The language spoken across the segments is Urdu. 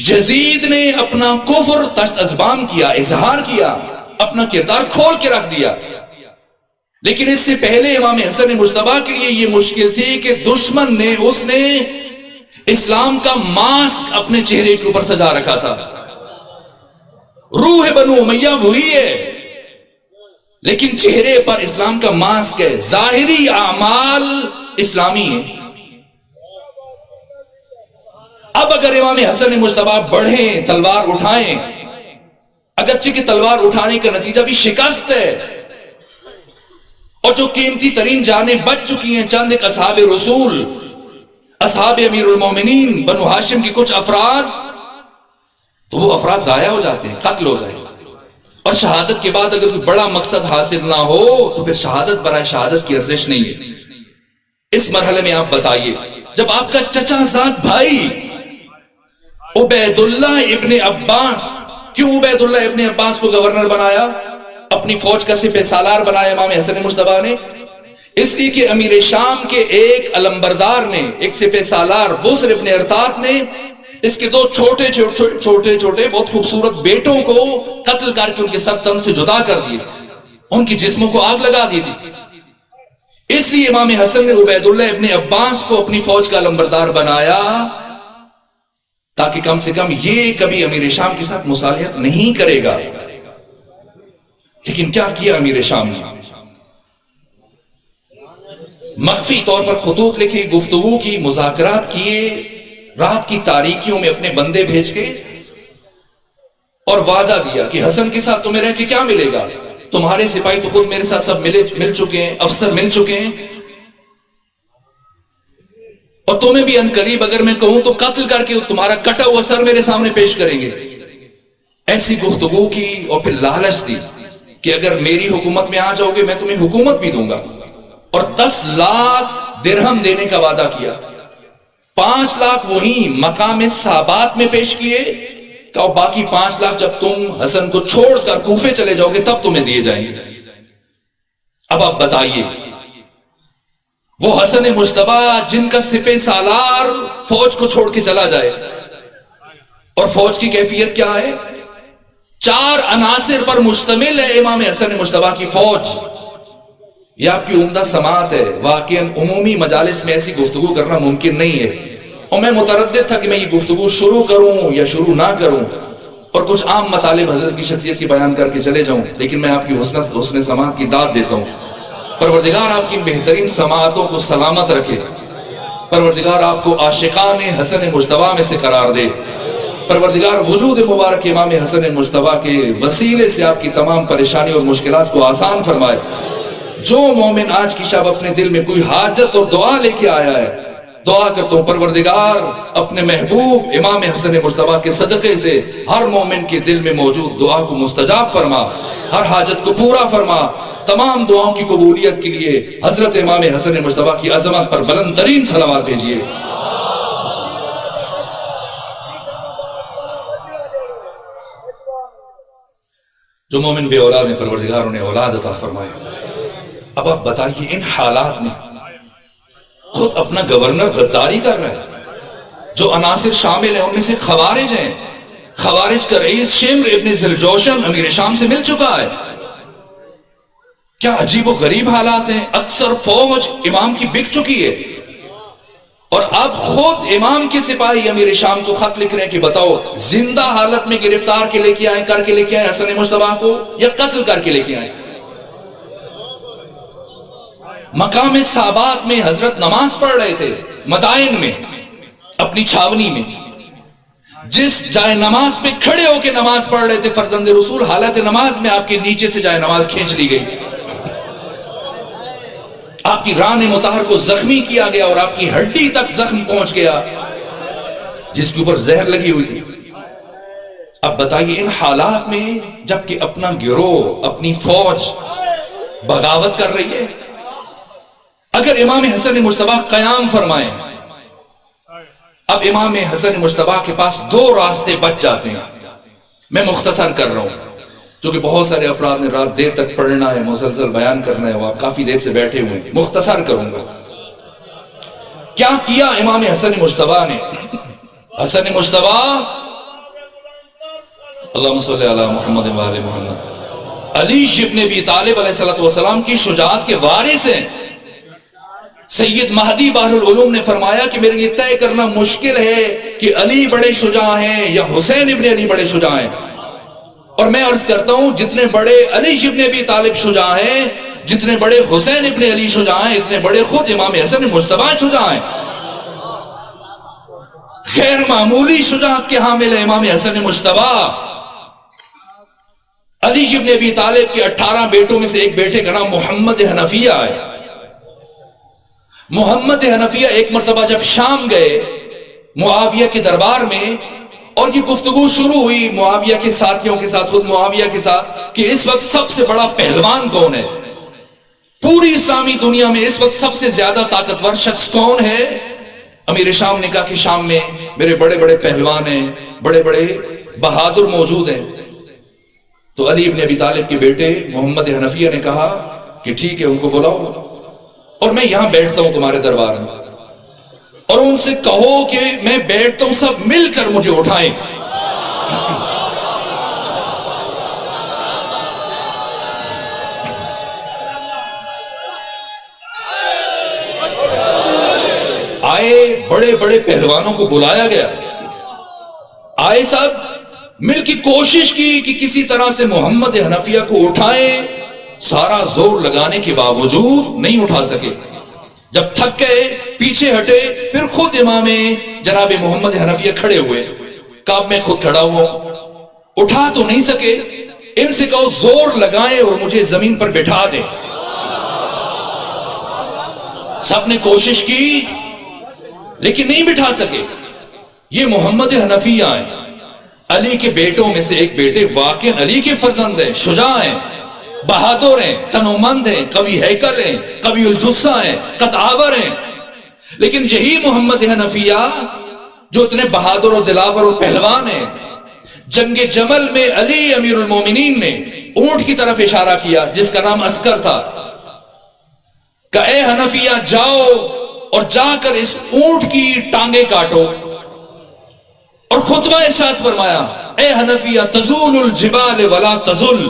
یزید نے اپنا کفر تشت ازبام کیا، اظہار کیا، اپنا کردار کھول کے رکھ دیا، لیکن اس سے پہلے امام حسن مجتبیٰ کے لیے یہ مشکل تھی کہ دشمن نے اس نے اسلام کا ماسک اپنے چہرے کے اوپر سجا رکھا تھا. روح بنو امیہ وہی ہے لیکن چہرے پر اسلام کا ماسک ہے، ظاہری اعمال اسلامی ہیں. اب اگر امام حسن مجتبیٰ بڑھیں، تلوار اٹھائیں، اگرچہ کہ تلوار اٹھانے کا نتیجہ بھی شکست ہے، اور جو قیمتی ترین جانیں بچ چکی ہیں، چند ایک اصحاب رسول، اصحاب امیر المومنین بنو ہاشم کی کچھ افراد، تو وہ افراد ضائع ہو جاتے ہیں، قتل ہو جائیں. اور شہادت کے بعد اگر کوئی بڑا مقصد حاصل نہ ہو تو پھر شہادت برائے شہادت کی ارزش نہیں ہے. اس مرحلے میں آپ بتائیے، جب آپ کا چچا زاد بھائی عبید اللہ ابن عباس، کیوں عبید اللہ ابن عباس کو گورنر بنایا، اپنی فوج کا سپہ سالار بنایا امام حسن مجتبیٰ نے؟ اس لیے کہ امیر شام کے ایک علمبردار نے، ایک سپہ سالار بصر ابن ارطاط نے اس کے دو چھوٹے چھوٹے بہت خوبصورت بیٹوں کو قتل کر کے ان کے سر تن سے جدا کر دیے، ان کی جسموں کو آگ لگا دی تھی. اس لیے امام حسن نے عبید اللہ ابن عباس کو اپنی فوج کا علمبردار بنایا تاکہ کم سے کم یہ کبھی امیر شام کے ساتھ مصالحت نہیں کرے گا. لیکن کیا کیا امیر شام نے؟ مخفی طور پر خطوط لکھے، گفتگو کی، مذاکرات کیے، رات کی تاریکیوں میں اپنے بندے بھیج کے، اور وعدہ دیا کہ حسن کے ساتھ تمہیں رہ کے کیا ملے گا، تمہارے سپاہی تو خود میرے ساتھ سب مل چکے ہیں، افسر مل چکے ہیں، اور تمہیں بھی عنقریب اگر میں کہوں تو قتل کر کے تمہارا کٹا ہوا سر میرے سامنے پیش کریں گے. ایسی گفتگو کی اور پھر لالچ دی کہ اگر میری حکومت میں آ جاؤ گے میں تمہیں حکومت بھی دوں گا، اور 10 لاکھ درہم دینے کا وعدہ کیا. 5 لاکھ وہیں مقام صحابات میں پیش کیے کہ باقی 5 لاکھ جب تم حسن کو چھوڑ کر کوفے چلے جاؤ گے تب تمہیں دیے جائیں گے. اب آپ بتائیے، وہ حسن مجتبیٰ جن کا سپہ سالار فوج کو چھوڑ کے چلا جائے، اور فوج کی کیفیت کیا ہے؟ 4 عناصر پر مشتمل ہے امام حسن مجتبیٰ کی فوج. یہ آپ کی عمدہ سماعت ہے. واقعاً عمومی مجالس میں ایسی گفتگو کرنا ممکن نہیں ہے، اور میں متردد تھا کہ میں یہ گفتگو شروع کروں یا شروع نہ کروں، اور کچھ عام مطالب حضرت کی شخصیت کی بیان کر کے چلے جاؤں. لیکن میں آپ کی حسن سماعت کی داد دیتا ہوں. پروردگار آپ کی بہترین سماعتوں کو سلامت رکھے. پروردگار آپ کو عاشقان حسن مجتبیٰ میں سے قرار دے. پروردگار وجود مبارک امام حسن مجتبیٰ کے وسیلے سے آپ کی تمام پریشانی اور مشکلات کو آسان فرمائے. جو مومن آج کی شب اپنے دل میں کوئی حاجت اور دعا لے کے آیا ہے، دعا کرتا ہوں پروردگار اپنے محبوب امام حسن مجتبیٰ کے صدقے سے ہر مومن کے دل میں موجود دعا کو مستجاب فرما، ہر حاجت کو پورا فرما. تمام دعاؤں کی قبولیت کے لیے حضرت امام حسن مجتبیٰ کی عظمت پر بلند ترین صلوات بھیجیے. جو مومن بے اولاد ہیں پروردگار انہیں اولاد عطا فرمائے. اب آپ بتائیے، ان حالات میں خود اپنا گورنر غداری کر رہا ہے. جو عناصر شامل ہیں ان میں سے خوارج ہیں. خوارج کا رئیس شمر ابن ذوالجوشن امیر شام سے مل چکا ہے. کیا عجیب و غریب حالات ہیں. اکثر فوج امام کی بک چکی ہے، اور اب خود امام کے سپاہی امیر شام کو خط لکھ رہے ہیں کہ بتاؤ زندہ حالت میں گرفتار کے لے کے آئیں، کر کے لے کے آئیں حسن مجتبیٰ کو، یا قتل کر کے لے کے آئیں. مقام صحابات میں حضرت نماز پڑھ رہے تھے، مدائن میں، اپنی چھاونی میں. جس جائے نماز پہ کھڑے ہو کے نماز پڑھ رہے تھے فرزند رسول، حالت نماز میں آپ کے نیچے سے جائے نماز کھینچ لی گئی، آپ کی ران مطہر کو زخمی کیا گیا، اور آپ کی ہڈی تک زخم پہنچ گیا جس کے اوپر زہر لگی ہوئی تھی. اب بتائیے ان حالات میں جبکہ اپنا گروہ، اپنی فوج بغاوت کر رہی ہے، اگر امام حسن مجتبیٰ قیام فرمائیں، اب امام حسن مجتبیٰ کے پاس 2 راستے بچ جاتے ہیں. میں مختصر کر رہا ہوں کیونکہ بہت سارے افراد نے رات دیر تک پڑھنا ہے، مسلسل بیان کرنا ہے، وہ آپ کافی دیر سے بیٹھے ہوئے ہیں. مختصر کروں گا. کیا کیا امام حسن مجتبیٰ نے؟ حسن مجتبیٰ اللہم صلی علی محمد و آل محمد. علی ابن ابی طالب علیہ السلام کی شجاعت کے وارث ہیں. سید مہدی بحر العلوم نے فرمایا کہ میرے لیے طے کرنا مشکل ہے کہ علی بڑے شجاع ہیں یا حسین ابن علی بڑے شجاع ہیں. اور میں عرض کرتا ہوں جتنے بڑے علی ابن ابی طالب شجاع ہیں، جتنے بڑے حسین ابن علی شجاع ہیں، اتنے بڑے خود امام حسن مجتبی شجاع ہیں. غیر معمولی شجاعت کے حامل ہے امام حسن مجتبی. علی ابن ابی طالب کے 18 بیٹوں میں سے ایک بیٹے کا نام محمد حنفیہ ہے. محمد حنفیہ ایک مرتبہ جب شام گئے معاویہ کے دربار میں، اور یہ گفتگو شروع ہوئی معاویہ کے ساتھیوں کے ساتھ، خود معاویہ کے ساتھ، کہ اس وقت سب سے بڑا پہلوان کون ہے پوری اسلامی دنیا میں، اس وقت سب سے زیادہ طاقتور شخص کون ہے؟ امیر شام نے کہا کہ شام میں میرے بڑے بڑے پہلوان ہیں، بڑے بڑے بہادر موجود ہیں. تو علی ابن ابی طالب کے بیٹے محمد حنفیہ نے کہا کہ ٹھیک ہے، ان کو بلاؤ اور میں یہاں بیٹھتا ہوں تمہارے دربار میں، اور ان سے کہو کہ میں بیٹھتا ہوں، سب مل کر مجھے اٹھائیں. آئے بڑے بڑے پہلوانوں کو بلایا گیا، آئے سب مل کی کوشش کی کہ کسی طرح سے محمد حنفیہ کو اٹھائیں. سارا زور لگانے کے باوجود نہیں اٹھا سکے. جب تھک گئے پیچھے ہٹے، پھر خود امام جناب محمد حنفیہ کھڑے ہوئے. کہا میں خود کھڑا ہوں، اٹھا تو نہیں سکے، ان سے کہو زور لگائیں اور مجھے زمین پر بٹھا دیں. سب نے کوشش کی لیکن نہیں بٹھا سکے. یہ محمد حنفیہ ہیں، علی کے بیٹوں میں سے ایک بیٹے، واقعی علی کے فرزند ہیں، شجاع ہیں، بہادر ہیں، تنومند ہیں، قوی ہیکل ہیں، قوی الجثہ ہیں، قدآور ہیں. لیکن یہی محمد حنفیہ جو اتنے بہادر اور دلاور اور پہلوان ہیں، جنگ جمل میں علی امیر المومنین نے اونٹ کی طرف اشارہ کیا جس کا نام عسکر تھا، کہ اے حنفیہ جاؤ اور جا کر اس اونٹ کی ٹانگیں کاٹو. اور خطبہ ارشاد فرمایا، اے حنفیہ تزول الجبال ولا تزل،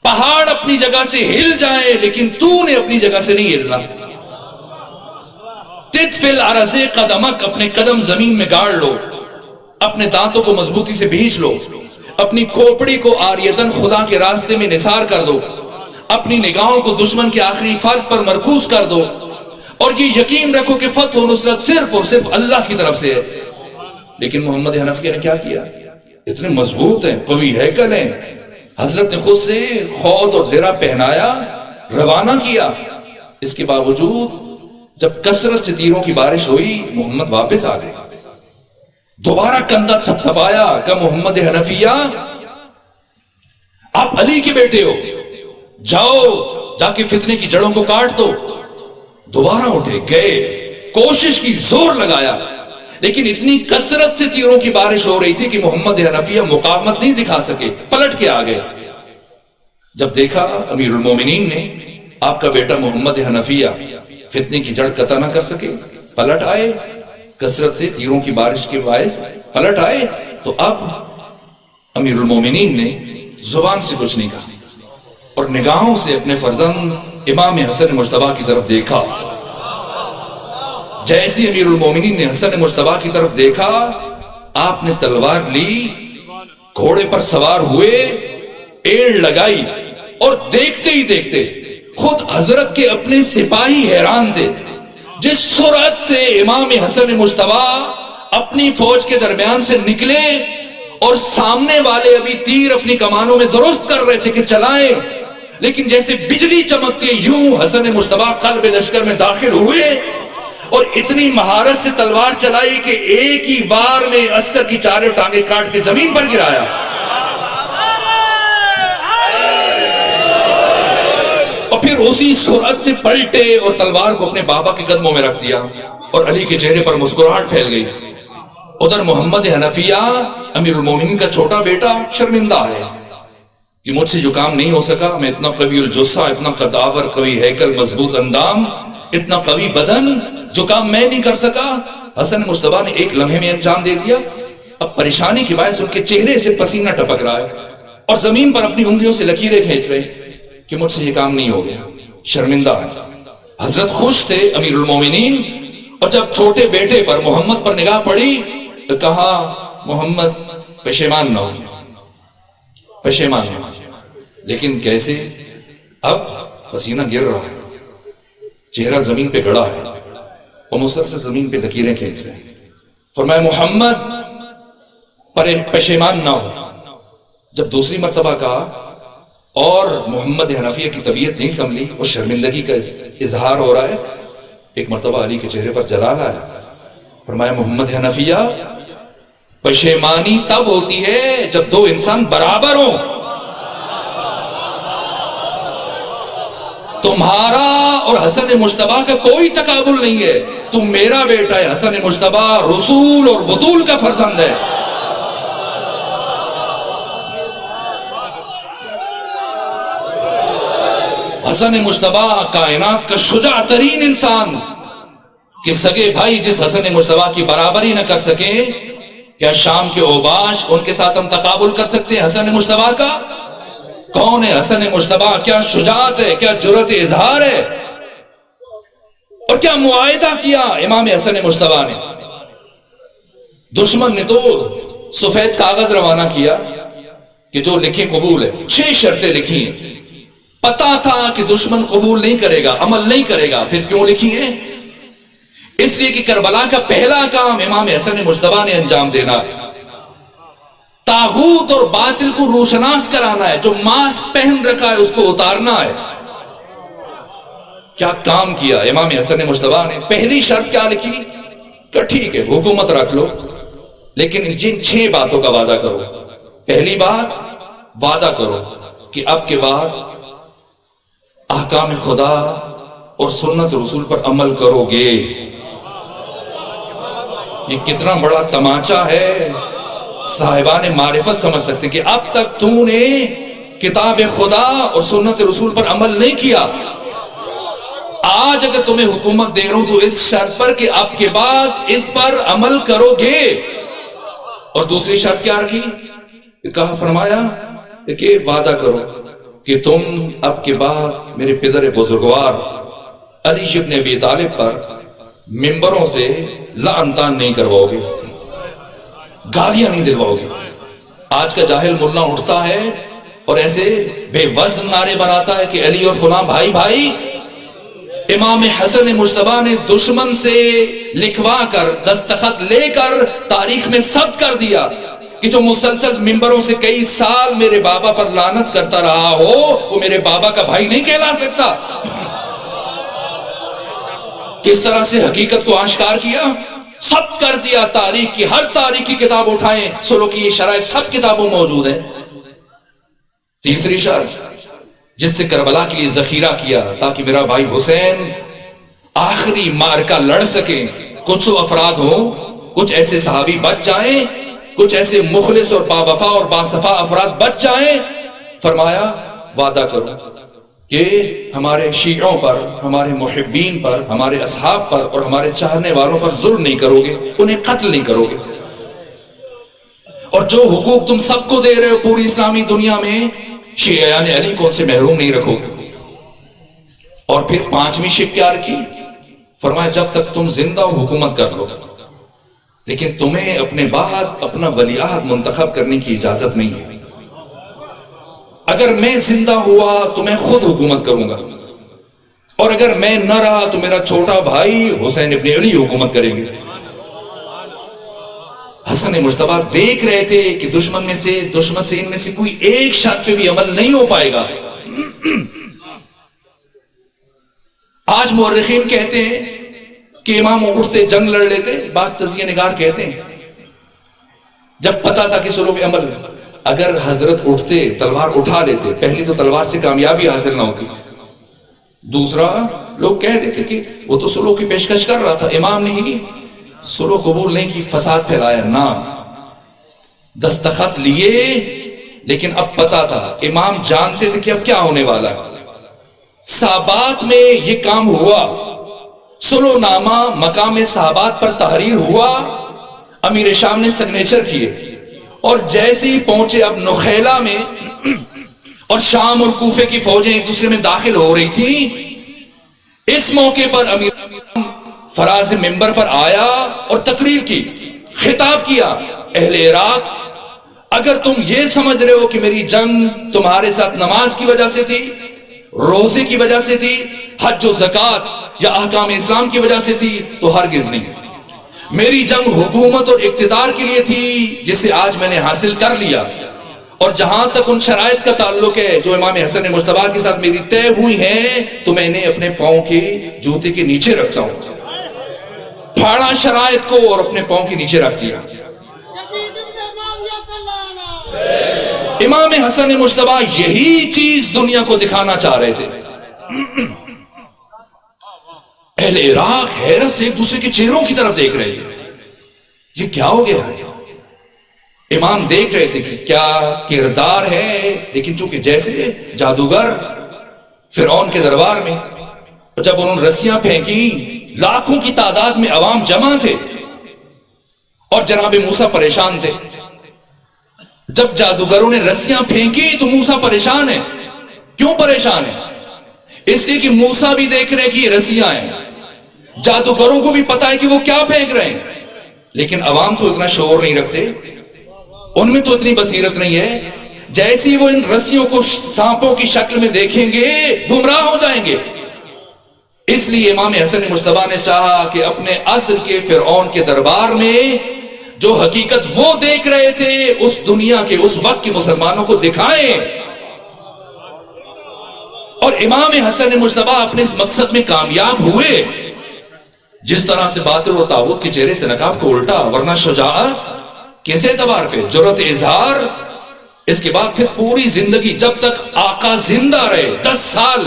پہاڑ اپنی جگہ سے ہل جائیں لیکن تو نے اپنی جگہ سے نہیں ہلنا. تدفل عرض قدمک، اپنے قدم زمین میں گاڑ لو، اپنے دانتوں کو مضبوطی سے بھینچ لو، اپنی کھوپڑی کو عاریتن خدا کے راستے میں نثار کر دو، اپنی نگاہوں کو دشمن کے آخری فلک پر مرکوز کر دو، اور یہ یقین رکھو کہ فتح و نصرت صرف اور صرف اللہ کی طرف سے ہے. لیکن محمد حنفیہ نے کیا کیا؟ اتنے مضبوط ہیں، قوی ہیکل ہیں، حضرت نے خود سے خود اور زرہ پہنایا، روانہ کیا. اس کے باوجود جب کثرت سے تیروں کی بارش ہوئی، محمد واپس آ گئے. دوبارہ کندھا تھپ تھپایا کہ محمد حنفیہ آپ علی کے بیٹے ہو، جاؤ جا کے فتنے کی جڑوں کو کاٹ دو. دوبارہ اٹھے، گئے، کوشش کی، زور لگایا، لیکن اتنی کثرت سے تیروں کی بارش ہو رہی تھی کہ محمد حنفیہ مقاومت نہیں دکھا سکے، پلٹ کے آ گئے. جب دیکھا امیر المومنین نے آپ کا بیٹا محمد حنفیہ فتنے کی جڑ قطع نہ کر سکے، پلٹ آئے، کثرت سے تیروں کی بارش کے باعث پلٹ آئے، تو اب امیر المومنین نے زبان سے کچھ نہیں کہا اور نگاہوں سے اپنے فرزند امام حسن مجتبی کی طرف دیکھا. جیسے امیر المومنین نے حسن مجتبی کی طرف دیکھا، آپ نے تلوار لی، گھوڑے پر سوار ہوئے، ایڑ لگائی، اور دیکھتے ہی دیکھتے خود حضرت کے اپنے سپاہی حیران تھے. جس سرعت سے امام حسن مجتبی اپنی فوج کے درمیان سے نکلے اور سامنے والے ابھی تیر اپنی کمانوں میں درست کر رہے تھے کہ چلائیں، لیکن جیسے بجلی چمکتے یوں حسن مجتبی قلب لشکر میں داخل ہوئے اور اتنی مہارت سے تلوار چلائی کہ ایک ہی وار میں عسکر کی چاروں ٹانگیں کاٹ کے زمین پر گرایا. اور پھر اسی سرعت سے پلٹے اور تلوار کو اپنے بابا کے قدموں میں رکھ دیا اور علی کے چہرے پر مسکراہٹ پھیل گئی. ادھر محمد حنفیہ امیر المومنین کا چھوٹا بیٹا شرمندہ ہے کہ مجھ سے جو کام نہیں ہو سکا، میں اتنا قوی الجثہ، اتنا قدآور، قوی ہیکل، مضبوط اندام، اتنا قوی بدن، جو کام میں نہیں کر سکا حسن مجتبی نے ایک لمحے میں انجام دے دیا. اب پریشانی کی باعث ان کے چہرے سے پسینہ ٹپک رہا ہے اور زمین پر اپنی انگلیوں سے لکیریں کھینچ رہے کہ مجھ سے یہ کام نہیں ہو گیا، شرمندہ ہے۔ حضرت خوش تھے امیر المومنین، اور جب چھوٹے بیٹے پر محمد پر نگاہ پڑی تو کہا محمد پشیمان نہ ہو، پشیمان نہ ہو۔ لیکن کیسے؟ اب پسینہ گر رہا ہے، چہرہ زمین پہ گڑا ہے اور مسلسل زمین پہ لکیریں کھینچ رہے ہیں۔ فرمایا محمد پشیمان نہ ہو۔ جب دوسری مرتبہ کہا اور محمد حنفیہ کی طبیعت نہیں سنبھلی اور شرمندگی کا اظہار ہو رہا ہے، ایک مرتبہ علی کے چہرے پر جلال آیا، فرمایا محمد حنفیہ پشیمانی تب ہوتی ہے جب دو انسان برابر ہوں۔ تمہارا اور حسن مجتبیٰ کا کوئی تقابل نہیں ہے، تم میرا بیٹا ہے، حسن مجتبیٰ رسول اور بطول کا فرزند ہے۔ حسن مجتبیٰ کائنات کا شجاع ترین انسان، کہ سگے بھائی جس حسن مجتبیٰ کی برابری نہ کر سکے، کیا شام کے اوباش ان کے ساتھ ہم تقابل کر سکتے ہیں حسن مجتبیٰ کا؟ کون ہے حسن مجتبیٰ؟ کیا شجاعت ہے، کیا جرأت اظہار ہے، اور کیا معاہدہ کیا امام حسن مجتبیٰ نے۔ دشمن نے تو سفید کاغذ روانہ کیا کہ جو لکھیں قبول ہے، 6 شرطیں لکھی ہیں، پتا تھا کہ دشمن قبول نہیں کرے گا، عمل نہیں کرے گا، پھر کیوں لکھی ہے؟ اس لیے کہ کربلا کا پہلا کام امام حسن مجتبیٰ نے انجام دینا ہے، طاغوت اور باطل کو روشناس کرانا ہے، جو ماسک پہن رکھا ہے اس کو اتارنا ہے۔ کیا کام کیا امام حسن مجتبیٰ نے؟ پہلی شرط کیا لکھی کہ ٹھیک ہے حکومت رکھ لو، لیکن جن 6 باتوں کا وعدہ کرو۔ پہلی بات، وعدہ کرو کہ اب کے بعد احکام خدا اور سنت رسول پر عمل کرو گے۔ یہ کتنا بڑا تماچا ہے، صاحبان معرفت سمجھ سکتے کہ اب تک تو نے کتاب خدا اور سنت رسول پر عمل نہیں کیا، آج اگر تمہیں حکومت دے رہا ہوں تو اس شرط پر کہ اب کے بعد اس پر عمل کرو گے۔ اور دوسری شرط کیا رکھی؟ کہا فرمایا کہ وعدہ کرو کہ تم اب کے بعد میرے پدر بزرگوار علی ابن ابی طالب پر ممبروں سے لعن طعن نہیں کرواؤ گے، گالیاں نہیں دلواؤ گے۔ آج کا جاہل ملا اٹھتا ہے اور ایسے بے وزن نعرے بناتا ہے کہ علی اور فلاں بھائی بھائی۔ امام حسن مجتبیٰ نے دشمن سے لکھوا کر دستخط لے کر تاریخ میں ثبت کر دیا کہ جو مسلسل ممبروں سے کئی سال میرے بابا پر لعنت کرتا رہا ہو وہ میرے بابا کا بھائی نہیں کہلا سکتا۔ کس طرح سے حقیقت کو آشکار کیا، ثبت کر دیا، تاریخ کی ہر تاریخی کتاب اٹھائیں، سلوکی شرائط سب کتابوں موجود ہیں۔ تیسری شرط جس سے کربلا کے لیے ذخیرہ کیا تاکہ میرا بھائی حسین آخری معرکہ لڑ سکیں، کچھ افراد ہوں، کچھ ایسے صحابی بچ جائیں، کچھ ایسے مخلص اور باوفا اور باصفا افراد بچ جائیں۔ فرمایا وعدہ کرو کہ ہمارے شیعوں پر، ہمارے محبین پر، ہمارے اصحاب پر اور ہمارے چاہنے والوں پر ظلم نہیں کرو گے، انہیں قتل نہیں کرو گے، اور جو حقوق تم سب کو دے رہے ہو پوری اسلامی دنیا میں شیعیان علی کو ان سے محروم نہیں رکھو گے۔ اور پھر 5ویں شک کیا رکھی؟ فرمایا جب تک تم زندہ ہو حکومت کر لو، لیکن تمہیں اپنے بعد اپنا ولی عہد منتخب کرنے کی اجازت نہیں ہے۔ اگر میں زندہ ہوا تو میں خود حکومت کروں گا، اور اگر میں نہ رہا تو میرا چھوٹا بھائی حسین ابن علی حکومت کریں گے۔ حسن مجتبیٰ دیکھ رہے تھے کہ دشمن سے ان میں سے کوئی ایک شرط پہ بھی عمل نہیں ہو پائے گا۔ آج مورخین کہتے ہیں کہ امام اٹھتے جنگ لڑ لیتے، بعض تجزیہ نگار کہتے ہیں جب پتا تھا کہ سلوک عمل، اگر حضرت اٹھتے تلوار اٹھا لیتے، پہلی تو تلوار سے کامیابی حاصل نہ ہوتی، دوسرا لوگ کہہ دیتے کہ وہ تو سلوک کی پیشکش کر رہا تھا، امام نے ہی سلوک قبول نہیں کی، فساد پھیلایا۔ نہ، دستخط لیے، لیکن اب پتا تھا، امام جانتے تھے کہ اب کیا ہونے والا ہے۔ صحابات میں یہ کام ہوا، سلو نامہ مقام صحابات پر تحریر ہوا، امیر شام نے سگنیچر کیے اور جیسے ہی پہنچے اب نخیلا میں اور شام اور کوفے کی فوجیں ایک دوسرے میں داخل ہو رہی تھی، اس موقع پر امیر فراز منبر پر آیا اور تقریر کی، خطاب کیا، اہل عراق اگر تم یہ سمجھ رہے ہو کہ میری جنگ تمہارے ساتھ نماز کی وجہ سے تھی، روزے کی وجہ سے تھی، حج و زکوٰۃ یا احکام اسلام کی وجہ سے تھی، تو ہرگز نہیں. میری جنگ حکومت اور اقتدار کے لیے تھی جسے آج میں نے حاصل کر لیا، اور جہاں تک ان شرائط کا تعلق ہے جو امام حسن مجتبیٰ کے ساتھ میری طے ہوئی ہیں تو میں انہیں اپنے پاؤں کے جوتے کے نیچے رکھتا ہوں. پھاڑا شرائط کو اور اپنے پاؤں کے نیچے رکھ دیا. امام حسن مجتبیٰ یہی چیز دنیا کو دکھانا چاہ رہے تھے. اہل عراق حیرت سے ایک دوسرے کے چہروں کی طرف دیکھ رہے تھے، یہ کیا ہو گیا؟ امام دیکھ رہے تھے کہ کیا کردار ہے، لیکن چونکہ جیسے جادوگر فرعون کے دربار میں جب انہوں نے رسیاں پھینکی، لاکھوں کی تعداد میں عوام جمع تھے اور جناب موسیٰ پریشان تھے. جب جادوگروں نے رسیاں پھینکی تو موسیٰ پریشان ہے. کیوں پریشان ہے؟ اس لیے کہ موسیٰ بھی دیکھ رہے کہ یہ رسیاں ہیں، جادوگروں کو بھی پتا ہے کہ وہ کیا پھینک رہے ہیں، لیکن عوام تو اتنا شعور نہیں رکھتے، ان میں تو اتنی بصیرت نہیں ہے. جیسی وہ ان رسیوں کو سانپوں کی شکل میں دیکھیں گے گمراہ ہو جائیں گے. اس لیے امام حسن مجتبیٰ نے چاہا کہ اپنے عصر کے فرعون کے دربار میں جو حقیقت وہ دیکھ رہے تھے اس دنیا کے اس وقت کے مسلمانوں کو دکھائیں. اور امام حسن مجتبیٰ اپنے اس مقصد میں کامیاب ہوئے. جس طرح سے باطل اور طاغوت کے چہرے سے نقاب کو الٹا، ورنہ شجاعت کس اعتبار پہ، جرأت اظہار. اس کے بعد پھر پوری زندگی جب تک آقا زندہ رہے، 10 سال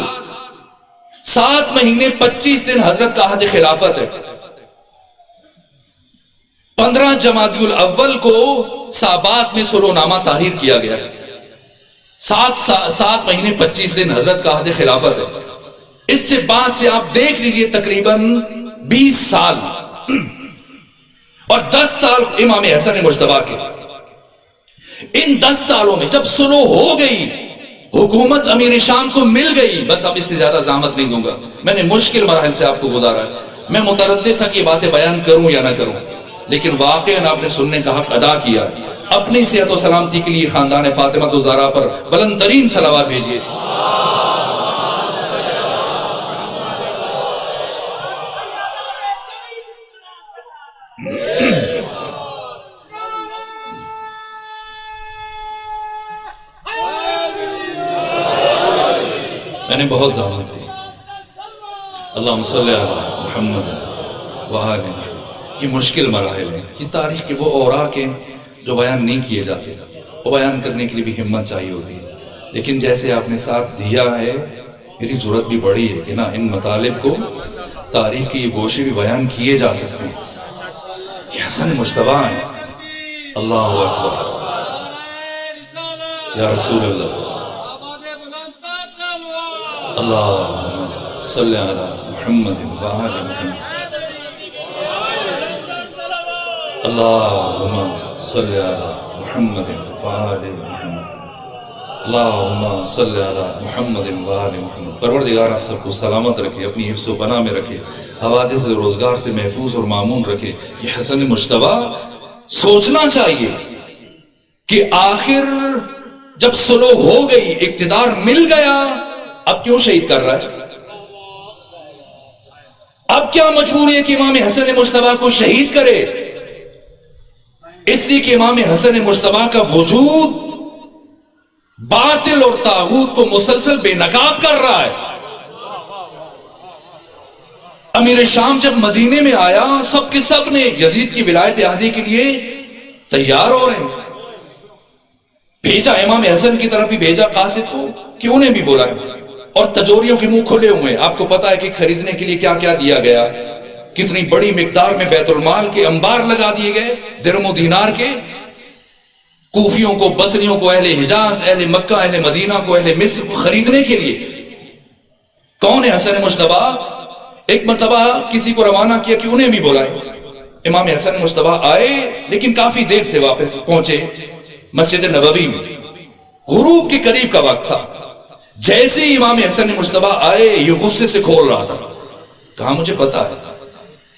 7 مہینے 25 دن حضرت کا عہد خلافت ہے. 15 جمادی الاول کو صابات میں سلو نامہ تحریر کیا گیا. 7 مہینے 25 دن حضرت کا عہد خلافت ہے. اس سے بعد سے آپ دیکھ لیجئے تقریباً 20 سال اور 10 سال امام حسن مجتبیٰ کے. ان 10 سالوں میں جب سلو ہو گئی، حکومت امیر شام کو مل گئی، بس اب اس سے زیادہ زحمت نہیں دوں گا، میں نے مشکل مراحل سے آپ کو گزارا ہے. میں متردد تھا کہ یہ باتیں بیان کروں یا نہ کروں، لیکن واقعاً آپ نے سننے کا حق ادا کیا. اپنی صحت و سلامتی کے لیے خاندان فاطمہ الزہرا پر بلند ترین صلوات بھیجیے. میں نے بہت زحمت دی. اللہم صلی علی محمد وآل محمد. یہ مشکل مراحل ہیں، یہ تاریخ کے وہ اوراق ہیں جو بیان نہیں کیے جاتے، وہ بیان کرنے کے لیے بھی ہمت چاہیے ہوتی ہے. لیکن جیسے آپ نے ساتھ دیا ہے، میری ضرورت بھی بڑی ہے کہ نا ان مطالب کو تاریخ کے یہ گوشے بھی بیان کیے جا سکتے ہیں. یہ حسن مجتبیٰ ہیں. اللہ اکبر یا رسول اللہ. اللہم صلی علی محمد وآل محمد. اللہم صلی علی محمد وآل محمد. اللہم صلی علی محمد وآل محمد. پروردگار آپ سب کو سلامت رکھے، اپنی حفظ و پناہ میں رکھے، حوادث روزگار سے محفوظ اور مامون رکھے. یہ حسن مجتبیٰ سوچنا چاہیے کہ آخر جب سلو ہو گئی، اقتدار مل گیا، اب کیوں شہید کر رہا ہے؟ اب کیا مجبوری ہے کہ امام حسن مجتبیٰ کو شہید کرے؟ اس لیے کہ امام حسن مجتبیٰ کا وجود باطل اور طاغوت کو مسلسل بے نقاب کر رہا ہے. امیر شام جب مدینے میں آیا، سب کے سب نے یزید کی ولایت عہدی کے لیے تیار ہو رہے ہیں. بھیجا امام حسن کی طرف بھی بھیجا قاصد کو کہ انہیں بھی بلائیں، اور تجوریوں کے منہ کھلے ہوئے. آپ کو پتا ہے کہ خریدنے کے لیے کیا کیا دیا گیا، کتنی بڑی مقدار میں بیت المال کے انبار لگا دیے گئے، درم و دینار کے. کوفیوں کو، بصریوں کو، اہل حجاز، اہل مکہ، اہل مدینہ کو، اہل مصر کو خریدنے کے لیے. کون ہے حسن مجتبیٰ؟ ایک مرتبہ کسی کو روانہ کیا کہ انہیں بھی بلائیں. امام حسن مجتبی آئے لیکن کافی دیر سے واپس پہنچے مسجد نبوی میں. غروب کے قریب کا وقت تھا. جیسے ہی امام حسن مجتبی آئے یہ غصے سے کھول رہا تھا. کہا مجھے پتا ہے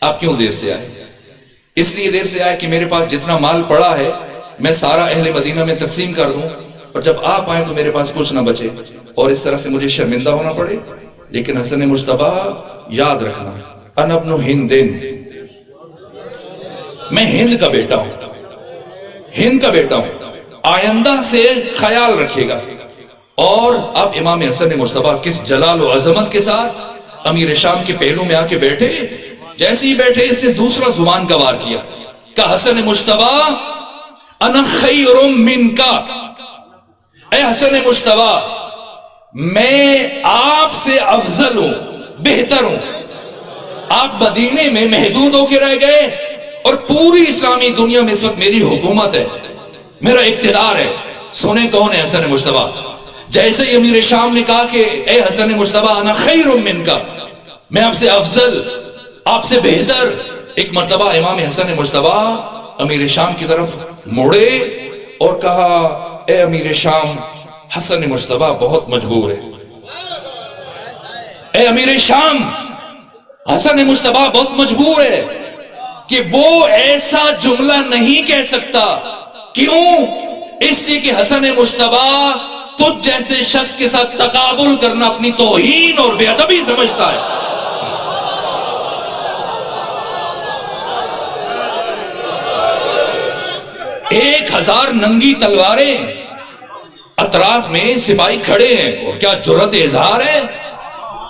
آپ کیوں دیر سے آئے. اس لیے دیر سے آئے کہ میرے پاس جتنا مال پڑا ہے میں سارا اہل مدینہ میں تقسیم کر دوں اور جب آپ آئیں تو میرے پاس کچھ نہ بچے اور اس طرح سے مجھے شرمندہ ہونا پڑے. لیکن حسن مجتبی یاد رکھنا انا ابن ہندن، میں ہند کا بیٹا ہوں، ہند کا بیٹا ہوں، آئندہ سے خیال رکھے گا. اور اب امام حسن مجتبی کس جلال و عظمت کے ساتھ امیر شام کے پہلو میں آ کے بیٹھے. جیسے ہی بیٹھے اس نے دوسرا زبان کا وار کیا کہ حسن مجتبی انا خیر منک، اے حسن مجتبی میں آپ سے افضل ہوں، بہتر ہوں. آپ مدینے میں محدود ہو کے رہ گئے اور پوری اسلامی دنیا میں اس وقت میری حکومت ہے، میرا اقتدار ہے. سنیں کون ہے حسن مجتبی. جیسے ہی امیر شام نے کہا کہ اے حسن مجتبی انا خیر منک، میں آپ سے افضل، آپ سے بہتر. ایک مرتبہ امام حسن مجتبی امیر شام کی طرف مڑے اور کہا اے امیر شام حسن مجتبی بہت مجبور ہے. اے امیر شام حسن مجتبی بہت مجبور ہے کہ وہ ایسا جملہ نہیں کہہ سکتا. کیوں؟ اس لیے کہ حسن مجتبی تجھ جیسے شخص کے ساتھ تقابل کرنا اپنی توہین اور بے ادبی سمجھتا ہے. 1000 ننگی تلواریں، اطراف میں سپاہی کھڑے ہیں اور کیا جرأت اظہار ہے.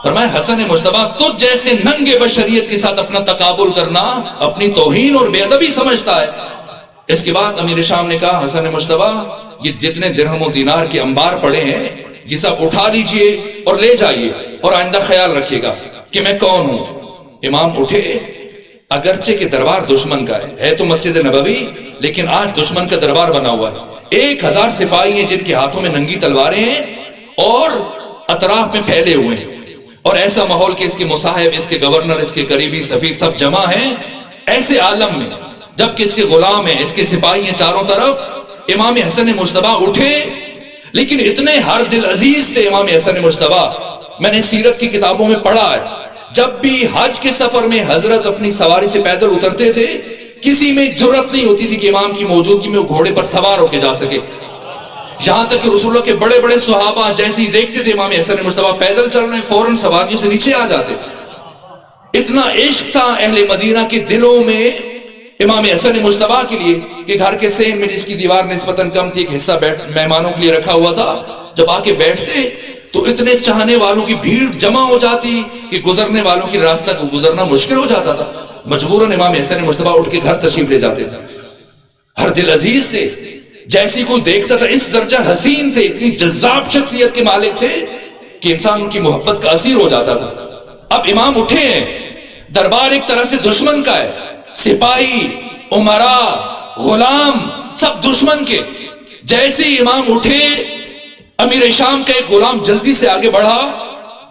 فرمایا حسن مجتبی تجھ جیسے ننگے بشریت کے ساتھ اپنا تقابل کرنا اپنی توہین اور بے ادبی سمجھتا ہے. اس کے بعد امیر شام نے کہا حسن مجتبی یہ جتنے درہم و دینار کے انبار پڑے ہیں یہ سب اٹھا لیجئے اور لے جائیے اور آئندہ خیال رکھیے گا کہ میں کون ہوں. امام اٹھے. اگرچہ کہ دربار دشمن کا ہے تو مسجد نبوی، لیکن آج دشمن کا دربار بنا ہوا ہے. 1000 سپاہی ہیں جن کے ہاتھوں میں ننگی تلواریں ہیں اور اطراف میں پھیلے ہوئے ہیں اور ایسا ماحول کہ اس کے مصاحب، اس کے گورنر، اس کے قریبی سفیر سب جمع ہیں. ایسے عالم میں جبکہ اس کے غلام ہیں، اس کے سپاہی ہیں چاروں طرف. امام حسن مجتبی اٹھے لیکن اتنے ہر دل عزیز تھے امام حسن مجتبی. میں نے سیرت کی کتابوں میں پڑھا ہے جب بھی حج کے سفر میں حضرت اپنی سواری سے پیدل اترتے تھے کسی میں جرأت نہیں ہوتی تھی کہ امام کی موجودگی میں وہ گھوڑے پر سوار ہو کے جا سکے. یہاں تک کہ رسول اللہ کے بڑے بڑے صحابہ جیسے ہی دیکھتے تھے امام حسن مجتبی پیدل چل رہے ہیں فوراً سواریوں سے نیچے آ جاتے تھے. اتنا عشق تھا اہل مدینہ کے دلوں میں امام حسن مجتبی کے لیے کہ گھر کے سین میں جس کی دیوار نسبتاً کم تھی ایک حصہ مہمانوں کے لیے رکھا ہوا تھا. جب آ کے بیٹھتے تو اتنے چاہنے والوں کی بھیڑ جمع ہو جاتی کہ گزرنے والوں کی راستہ کو گزرنا مشکل ہو جاتا تھا. مجبوراً امام حسن مجتبی اٹھ کے گھر تشریف لے جاتے تھے. ہر دل عزیز تھے، جیسی کوئی دیکھتا تھا اس درجہ حسین تھے، اتنی جذاب شخصیت کے مالک تھے کہ انسان ان کی محبت کا اسیر ہو جاتا تھا. اب امام اٹھے ہیں، دربار ایک طرح سے دشمن کا ہے، سپاہی، امراء، غلام سب دشمن کے. جیسے ہی امام اٹھے امیر شام کا ایک غلام جلدی سے آگے بڑھا.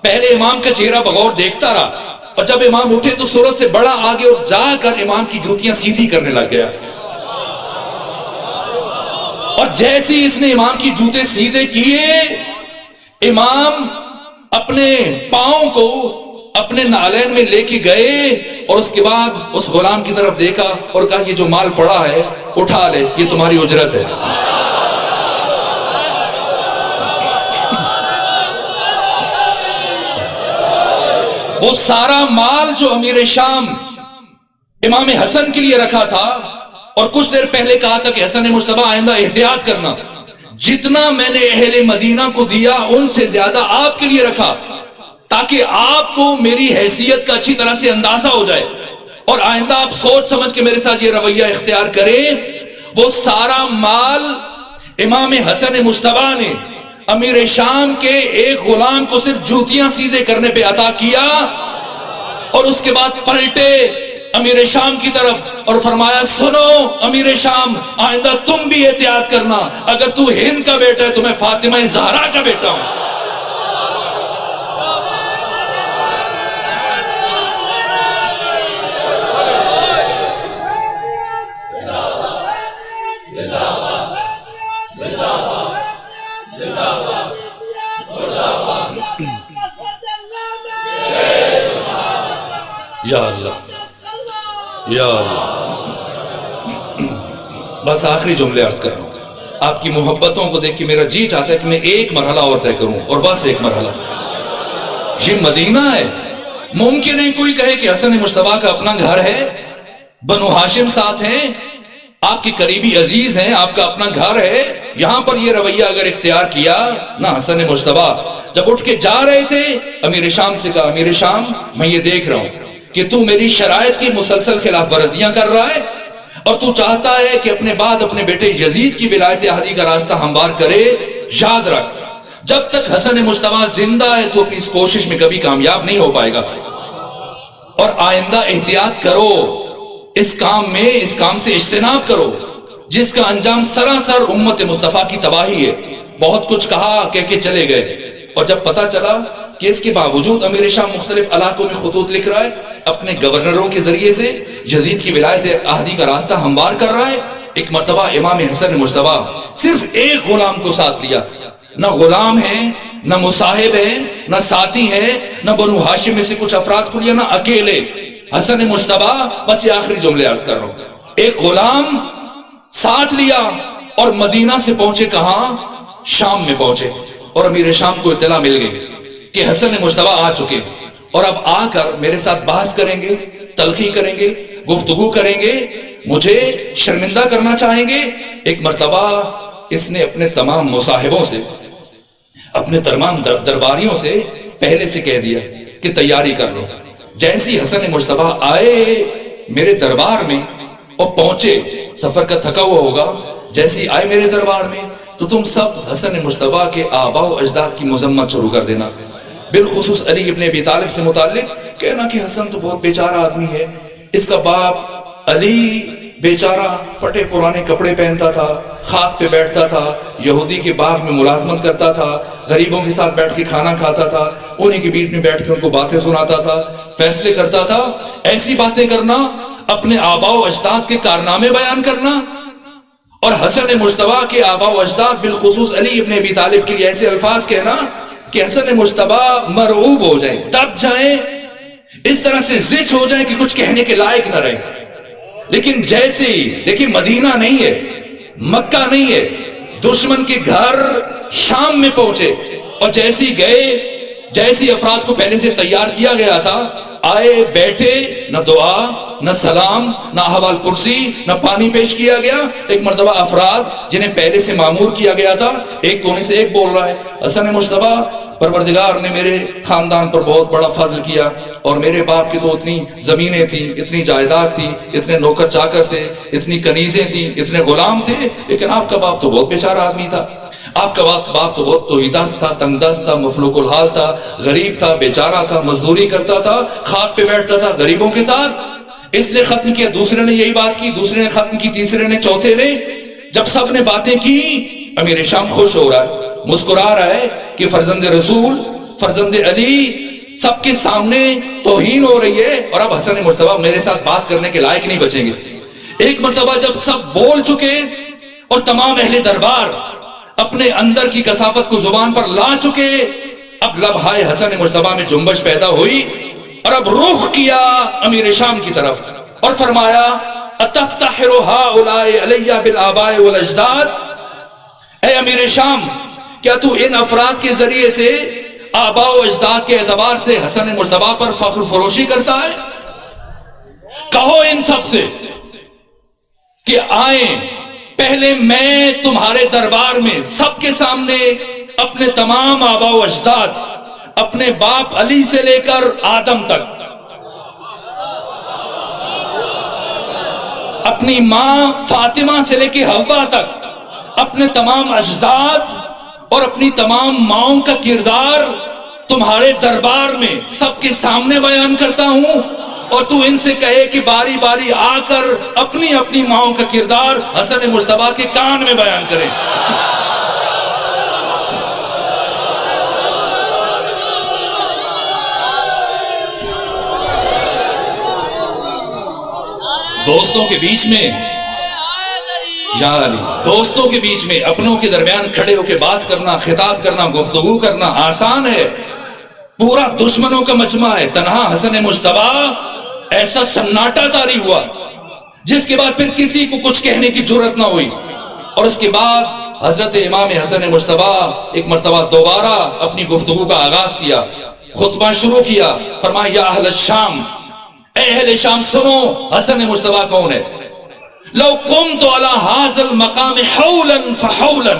پہلے امام کا چہرہ بغور دیکھتا رہا اور جب امام اٹھے تو صورت سے بڑا آگے اور جا کر امام کی جوتیاں سیدھی کرنے لگ گیا. اور جیسے ہی اس نے امام کی جوتے سیدھے کیے امام اپنے پاؤں کو اپنے نالین میں لے کے گئے اور اس کے بعد اس غلام کی طرف دیکھا اور کہا یہ جو مال پڑا ہے اٹھا لے، یہ تمہاری اجرت ہے. وہ سارا مال جو امیر شام امام حسن کے لیے رکھا تھا اور کچھ دیر پہلے کہا تھا کہ حسن مجتبی آئندہ احتیاط کرنا، جتنا میں نے اہل مدینہ کو دیا ان سے زیادہ آپ کے لیے رکھا تاکہ آپ کو میری حیثیت کا اچھی طرح سے اندازہ ہو جائے اور آئندہ آپ سوچ سمجھ کے میرے ساتھ یہ رویہ اختیار کریں. وہ سارا مال امام حسن مجتبی نے امیر شام کے ایک غلام کو صرف جوتیاں سیدھے کرنے پہ عطا کیا اور اس کے بعد پلٹے امیر شام کی طرف اور فرمایا سنو امیر شام آئندہ تم بھی احتیاط کرنا، اگر تو ہند کا بیٹا ہے تو میں فاطمہ زہرا کا بیٹا ہوں. یا اللہ یا اللہ. بس آخری جملے عرض کر رہا ہوں. آپ کی محبتوں کو دیکھ کے میرا جی چاہتا ہے کہ میں ایک مرحلہ اور طے کروں، اور بس ایک مرحلہ. یہ مدینہ ہے. ممکن ہے کوئی کہے کہ حسن مجتبیٰ کا اپنا گھر ہے، بنو ہاشم ساتھ ہیں، آپ کے قریبی عزیز ہیں، آپ کا اپنا گھر ہے. یہاں پر یہ رویہ اگر اختیار کیا نہ، حسن مجتبیٰ جب اٹھ کے جا رہے تھے امیر شام سے کہا، امیر شام میں یہ دیکھ رہا ہوں کہ تو میری شرائط کی مسلسل خلاف ورزیاں کر رہا ہے، اور تو چاہتا ہے کہ اپنے بعد اپنے بیٹے یزید کی ولایت احدی کا راستہ ہموار کرے. یاد رکھ، جب تک حسن مجتبیٰ زندہ ہے تو اپنی اس کوشش میں کبھی کامیاب نہیں ہو پائے گا. اور آئندہ احتیاط کرو اس کام سے اجتناب کرو جس کا انجام سراسر امت مصطفیٰ کی تباہی ہے. بہت کچھ کہا، کہہ کے چلے گئے، اور جب پتا چلا کہ اس کے باوجود امیر شام مختلف علاقوں میں خطوط لکھ رہا ہے، اپنے گورنروں کے ذریعے سے یزید کی ولایت احدی کا راستہ ہموار کر رہا ہے. ایک مرتبہ امام حسن مجتبیٰ صرف ایک غلام کو ساتھ لیا. نہ غلام ہے، نہ مصاحب ہے، نہ ساتھی ہے، نہ بنو ہاشم میں سے کچھ افراد کو لیا، نہ اکیلے. حسن مجتبیٰ، بس یہ آخری جملے عرض کر رہا ہوں، ایک غلام ساتھ لیا اور مدینہ سے پہنچے. کہاں؟ شام میں پہنچے. اور امیر شام کو اطلاع مل گئی کہ حسن مجتبیٰ آ چکے، اور اب آ کر میرے ساتھ بحث کریں گے، تلخی کریں گے، گفتگو کریں گے، مجھے شرمندہ کرنا چاہیں گے. ایک مرتبہ اس نے اپنے تمام مصاحبوں سے، اپنے تمام درباریوں سے پہلے سے کہہ دیا کہ تیاری کر لو. جیسی حسن مجتبیٰ آئے میرے دربار میں اور پہنچے، سفر کا تھکا ہوا ہوگا، جیسی آئے میرے دربار میں تو تم سب حسن مجتبیٰ کے آباء و اجداد کی مذمت شروع کر دینا. بالخصوص علی ابن ابی طالب سے متعلق کہنا کہ حسن تو بہت بیچارہ آدمی ہے، اس کا باپ علی بیچارہ پھٹے پرانے کپڑے پہنتا تھا، خاک پہ بیٹھتا تھا، یہودی کے باغ میں ملازمت کرتا تھا، غریبوں کے ساتھ بیٹھ کے کھانا کھاتا تھا، انہیں کے بیچ میں بیٹھ کے ان کو باتیں سناتا تھا، فیصلے کرتا تھا. ایسی باتیں کرنا، اپنے آباء و اجداد کے کارنامے بیان کرنا، اور حسن مجتبیٰ کے آباء و اجداد بالخصوص علی ابن ابی طالب کے لیے ایسے الفاظ کہنا کہ حسن مجتبیٰ مرعوب ہو جائیں، دب جائیں، اس طرح سے زچ ہو جائیں کہ کچھ کہنے کے لائق نہ رہیں. لیکن جیسے ہی دیکھیں، مدینہ نہیں ہے، مکہ نہیں ہے، دشمن کے گھر شام میں پہنچے، اور جیسی گئے، جیسی افراد کو پہلے سے تیار کیا گیا تھا، آئے بیٹھے، نہ دعا، نہ سلام، نہ احوال پرسی، نہ پانی پیش کیا گیا. ایک مرتبہ افراد جنہیں پہلے سے معمور کیا گیا تھا، ایک کونے سے ایک بول رہا ہے، حسن مجتبیٰ، پروردگار نے میرے خاندان پر بہت بڑا فضل کیا، اور میرے باپ کی تو اتنی زمینیں تھیں، اتنی جائیداد تھی، اتنے نوکر چاکر تھے، اتنی کنیزیں تھیں، اتنے غلام تھے، لیکن آپ کا باپ تو بہت بیچارہ آدمی تھا. آپ کا باپ تو بہت توحیدست تھا، تنگ دست تھا، مفلوک الحال تھا، غریب تھا، بیچارہ تھا، مزدوری کرتا تھا، خاک پہ بیٹھتا تھا غریبوں کے ساتھ. اس نے ختم کیا، دوسرے نے یہی بات کی، دوسرے نے ختم کی، تیسرے نے، چوتھے نے. جب سب نے باتیں کی، امیر شام خوش ہو رہا ہے، مسکرا رہا ہے کہ فرزند رسول، فرزند علی سب کے سامنے توہین ہو رہی ہے، اور اب حسن مجتبیٰ میرے ساتھ بات کرنے کے لائق نہیں بچیں گے. ایک مرتبہ جب سب بول چکے اور تمام اہل دربار اپنے اندر کی کثافت کو زبان پر لا چکے، اب لبہائے حسن مجتبیٰ میں جنبش پیدا ہوئی، اور اب رخ کیا امیر شام کی طرف اور فرمایا، اتفتخر ہؤلاء علی بالآباء والاجداد. اے امیر شام، کیا تو ان افراد کے ذریعے سے آباء و اجداد کے اعتبار سے حسن مجتبیٰ پر فخر فروشی کرتا ہے؟ کہو ان سب سے کہ آئیں، پہلے میں تمہارے دربار میں سب کے سامنے اپنے تمام آباء و اجداد، اپنے باپ علی سے لے کر آدم تک، اپنی ماں فاطمہ سے لے کے حوا تک، اپنے تمام اجداد اور اپنی تمام ماؤں کا کردار تمہارے دربار میں سب کے سامنے بیان کرتا ہوں، اور تو ان سے کہے کہ باری باری آ کر اپنی اپنی ماؤں کا کردار حسن مجتبیٰ کے کان میں بیان کریں. دوستوں کے بیچ میں یا علی، دوستوں کے بیچ میں اپنوں کے درمیان کھڑے ہو کے بات کرنا، خطاب کرنا، گفتگو کرنا آسان ہے، پورا دشمنوں کا مجمع ہے. تنہا حسن مجتبیٰ ایسا سناٹا طاری ہوا جس کے بعد پھر کسی کو کچھ کہنے کی جرأت نہ ہوئی. اور اس کے بعد حضرت امام حسن مجتبیٰ ایک مرتبہ دوبارہ اپنی گفتگو کا آغاز کیا، خطبہ شروع کیا. فرمایا یا اہل الشام، اے اہل شام سنو حسن مجتبیٰ کون ہے. لو قمت علی ھذا المقام حولا فحولا،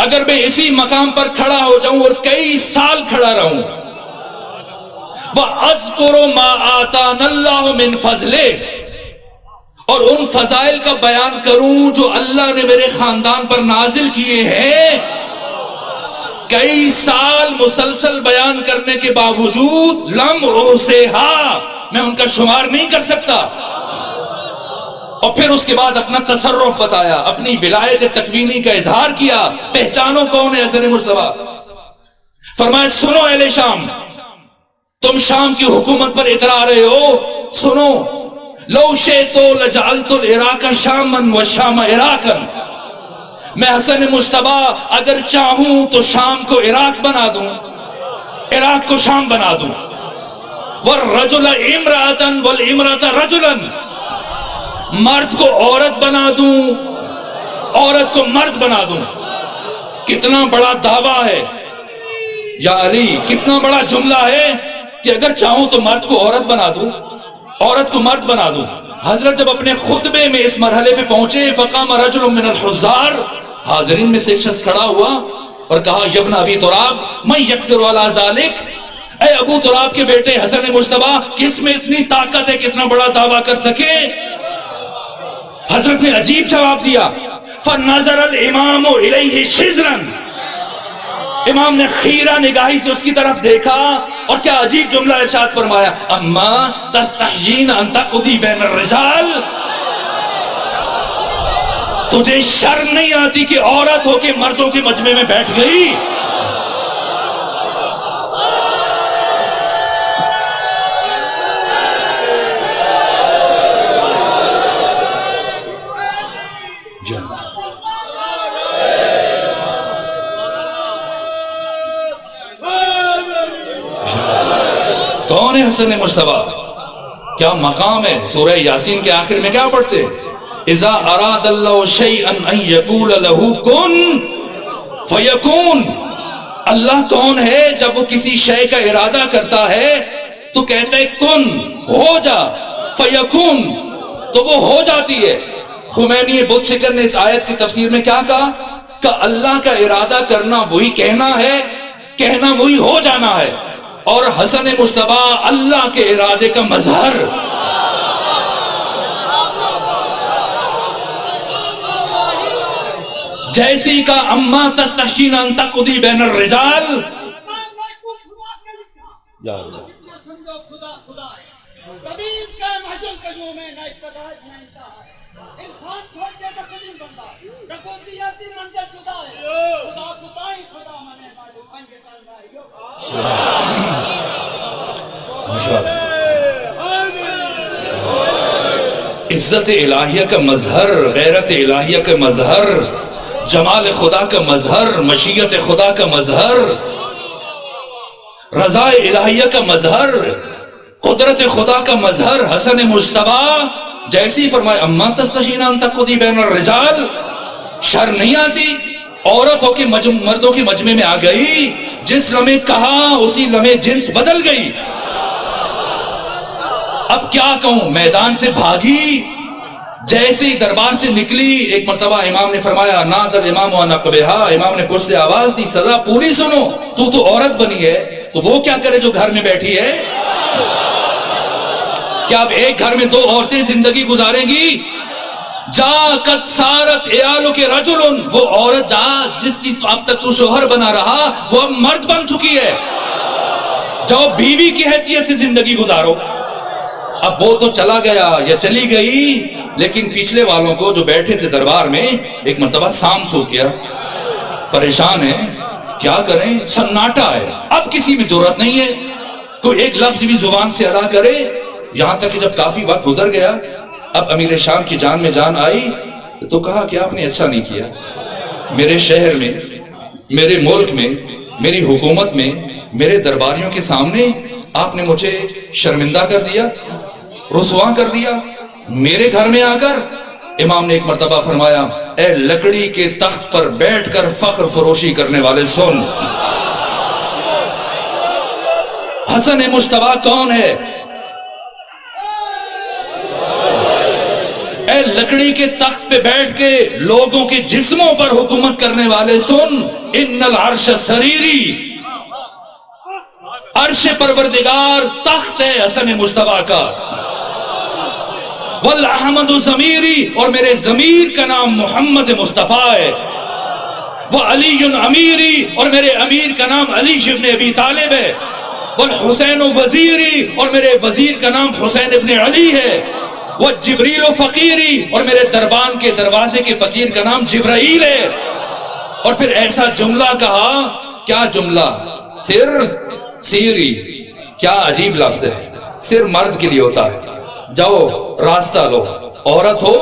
اگر میں اسی مقام پر کھڑا ہو جاؤں اور کئی سال کھڑا رہوں، وَأَذْكُرُ مَا آتَانَ اللَّهُ مِنْ فَضْلِهِ، اور ان فضائل کا بیان کروں جو اللہ نے میرے خاندان پر نازل کیے ہیں. کئی سال مسلسل بیان کرنے کے باوجود لم احصیہا، میں ان کا شمار نہیں کر سکتا. اور پھر اس کے بعد اپنا تصرف بتایا، اپنی ولایت تکوینی کا اظہار کیا. پہچانو کون ہے حسن مجتبیٰ. فرمایا سنو اہل شام، تم شام کی حکومت پر اترا رہے ہو، سنو. لو شئت لجعلت العراق شاما والشام عراقا، میں حسن مجتبیٰ اگر چاہوں تو شام کو عراق بنا دوں، عراق کو شام بنا دوں. والرجل امرأة والامرأة رجلا، مرد کو عورت بنا دوں، عورت کو مرد بنا دوں. کتنا بڑا دعویٰ ہے یا علی، کتنا بڑا جملہ ہے کہ اگر چاہوں تو مرد کو عورت بنا دوں، عورت کو مرد بنا دوں. حضرت جب اپنے خطبے میں اس مرحلے پہ پہنچے، فقام رجل من الحضار، حاضرین میں سے ایک شخص کھڑا ہوا اور کہا یا ابن ابی تراب من یقدر علی ذلک، اے ابو تراب کے بیٹے حسن مجتبیٰ، کس میں اتنی طاقت ہے کہ اتنا بڑا دعویٰ کر سکے. حضرت نے عجیب جواب دیا. فنظر الامام الیہ شزرا، امام نے خیرہ نگاہی سے اس کی طرف دیکھا اور کیا عجیب جملہ ارشاد فرمایا، اما تستحیین ان تقضی بین الرجال، تجھے شرم نہیں آتی کہ عورت ہو کے مردوں کے مجمع میں بیٹھ گئی. کون ہے حسن مجتبیٰ؟ کیا مقام ہے؟ سورہ یاسین کے آخر میں کیا پڑھتے؟ اذا اراد اللہ شیئا ان یقول له کن فیکون. اللہ کون ہے؟ جب وہ کسی شے کا ارادہ کرتا ہے تو کہتا ہے کن، ہو جا، فیکون، تو وہ ہو جاتی ہے. خمینی بت شکن نے اس آیت کی تفسیر میں کیا کہا کہ اللہ کا ارادہ کرنا وہی کہنا ہے، کہنا وہی ہو جانا ہے. اور حسن مجتبیٰ اللہ کے ارادے کا مظہر. جیسی کا اما تستحشین ان تقضی بین الرجال. یا اللہ عزت الہیہ کا مظہر، غیرت الہیہ کا مظہر، جمال خدا کا مظہر، مشیت خدا کا مظہر، رضا الہیہ کا مظہر، قدرت خدا کا مظہر حسن مجتبیٰ. جیسی فرمائے اما تستحشین ان تقضی بین الرجال، شر نہیں آتی عورت ہو کے مردوں کے مجمع میں آ گئی. جس لمحے کہا اسی لمحے جنس بدل گئی. اب کیا کہوں، میدان سے بھاگی، جیسے ہی دربار سے نکلی ایک مرتبہ امام نے فرمایا نادى الامام ونقبہا، امام نے پشت سے آواز دی سزا پوری سنو. تو عورت بنی ہے تو وہ کیا کرے جو گھر میں بیٹھی ہے؟ کیا اب ایک گھر میں دو عورتیں زندگی گزاریں گی؟ جا قد سارت عیالک رجل، وہ عورت جا جس کی اب تک تو شوہر بنا رہا وہ اب مرد بن چکی ہے. جاؤ بیوی کی حیثیت سے زندگی گزارو. اب وہ تو چلا گیا یا چلی گئی، لیکن پچھلے والوں کو جو بیٹھے تھے دربار میں ایک مرتبہ سام سو کیا، پریشان ہے، کیا کریں، سناٹا ہے. اب کسی میں جرأت نہیں ہے کوئی ایک لفظ بھی زبان سے ادا کرے. یہاں تک کہ جب کافی وقت گزر گیا، اب امیر شام کی جان میں جان آئی تو کہا کہ آپ نے اچھا نہیں کیا، میرے شہر میں، میرے ملک میں، میری حکومت میں، میرے درباریوں کے سامنے آپ نے مجھے شرمندہ کر دیا، رسوا کر دیا۔ میرے گھر میں آ کر امام نے ایک مرتبہ فرمایا، اے لکڑی کے تخت پر بیٹھ کر فخر فروشی کرنے والے سن، حسن مجتبیٰ کون ہے؟ اے لکڑی کے تخت پہ بیٹھ کے لوگوں کے جسموں پر حکومت کرنے والے سن، ان العرش سریری، عرش پروردگار تخت ہے حسن مجتبیٰ کا، والاحمد ضمیری، اور میرے ضمیر کا نام محمد مصطفیٰ ہے، وعلی امیری، اور میرے امیر کا نام علی ابن ابی طالب ہے، والحسین وزیری، اور میرے وزیر کا نام حسین ابن علی ہے، وجبریل فقیری، اور میرے دربان کے دروازے کے فقیر کا نام جبرائیل ہے۔ اور پھر ایسا جملہ کہا، کیا جملہ؟ سر سیری، کیا عجیب لفظ ہے، سر مرد کے لیے ہوتا ہے، جاؤ راستہ لو، عورت ہو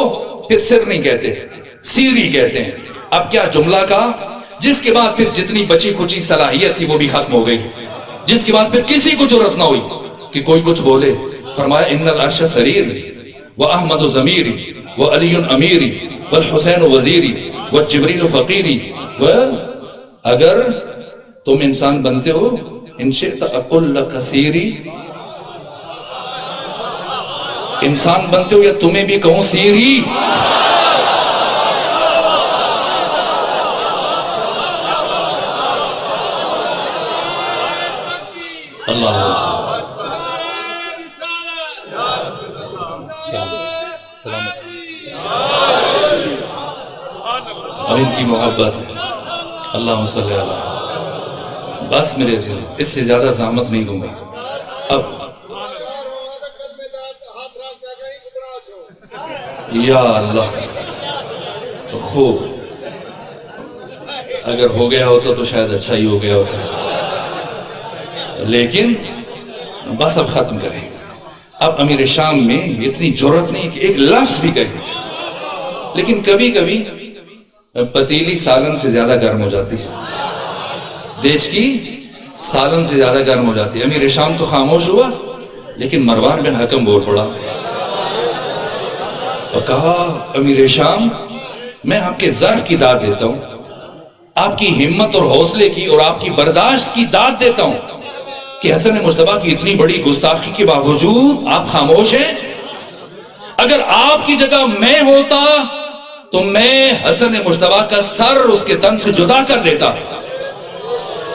پھر سر نہیں کہتے، سیری کہتے ہیں۔ اب کیا جملہ کہا، جس کے بعد پھر جتنی بچی کچی صلاحیت تھی وہ بھی ختم ہو گئی، جس کے بعد پھر کسی کو جرأت نہ ہوئی کہ کوئی کچھ بولے۔ فرمایا ان العرش سریری واحمد ضمیری وعلی امیری والحسین وزیری وجبریل فقیری۔ اگر تم انسان بنتے ہو، ان شئت اقل لک سیری، انسان بنتے ہو یا تمہیں بھی کہوں سیری؟ اللہ اب ان کی محبت ہے، اللہم صلی اللہ علیہ۔ بس میرے عزیز، اس سے زیادہ زحمت نہیں دوں گا۔ اب یا اللہ، تو خوب، اگر ہو گیا ہوتا تو شاید اچھا ہی ہو گیا ہوتا، لیکن بس اب ختم کریں۔ اب امیر شام میں اتنی جرأت نہیں کہ ایک لفظ بھی کہے، لیکن کبھی کبھی پتیلی سالن سے زیادہ گرم ہو جاتی ہے، دیچکی سالن سے زیادہ گرم ہو جاتی ہے۔ امیر شام تو خاموش ہوا، لیکن مروان بن حکم بول پڑا اور کہا، امیر شام، میں آپ کے ضعف کی داد دیتا ہوں، آپ کی ہمت اور حوصلے کی اور آپ کی برداشت کی داد دیتا ہوں کہ حسن مجتبیٰ کی اتنی بڑی گستاخی کے باوجود آپ خاموش ہیں۔ اگر آپ کی جگہ میں ہوتا تو میں حسن مجتبیٰ کا سر اس کے تن سے جدا کر دیتا۔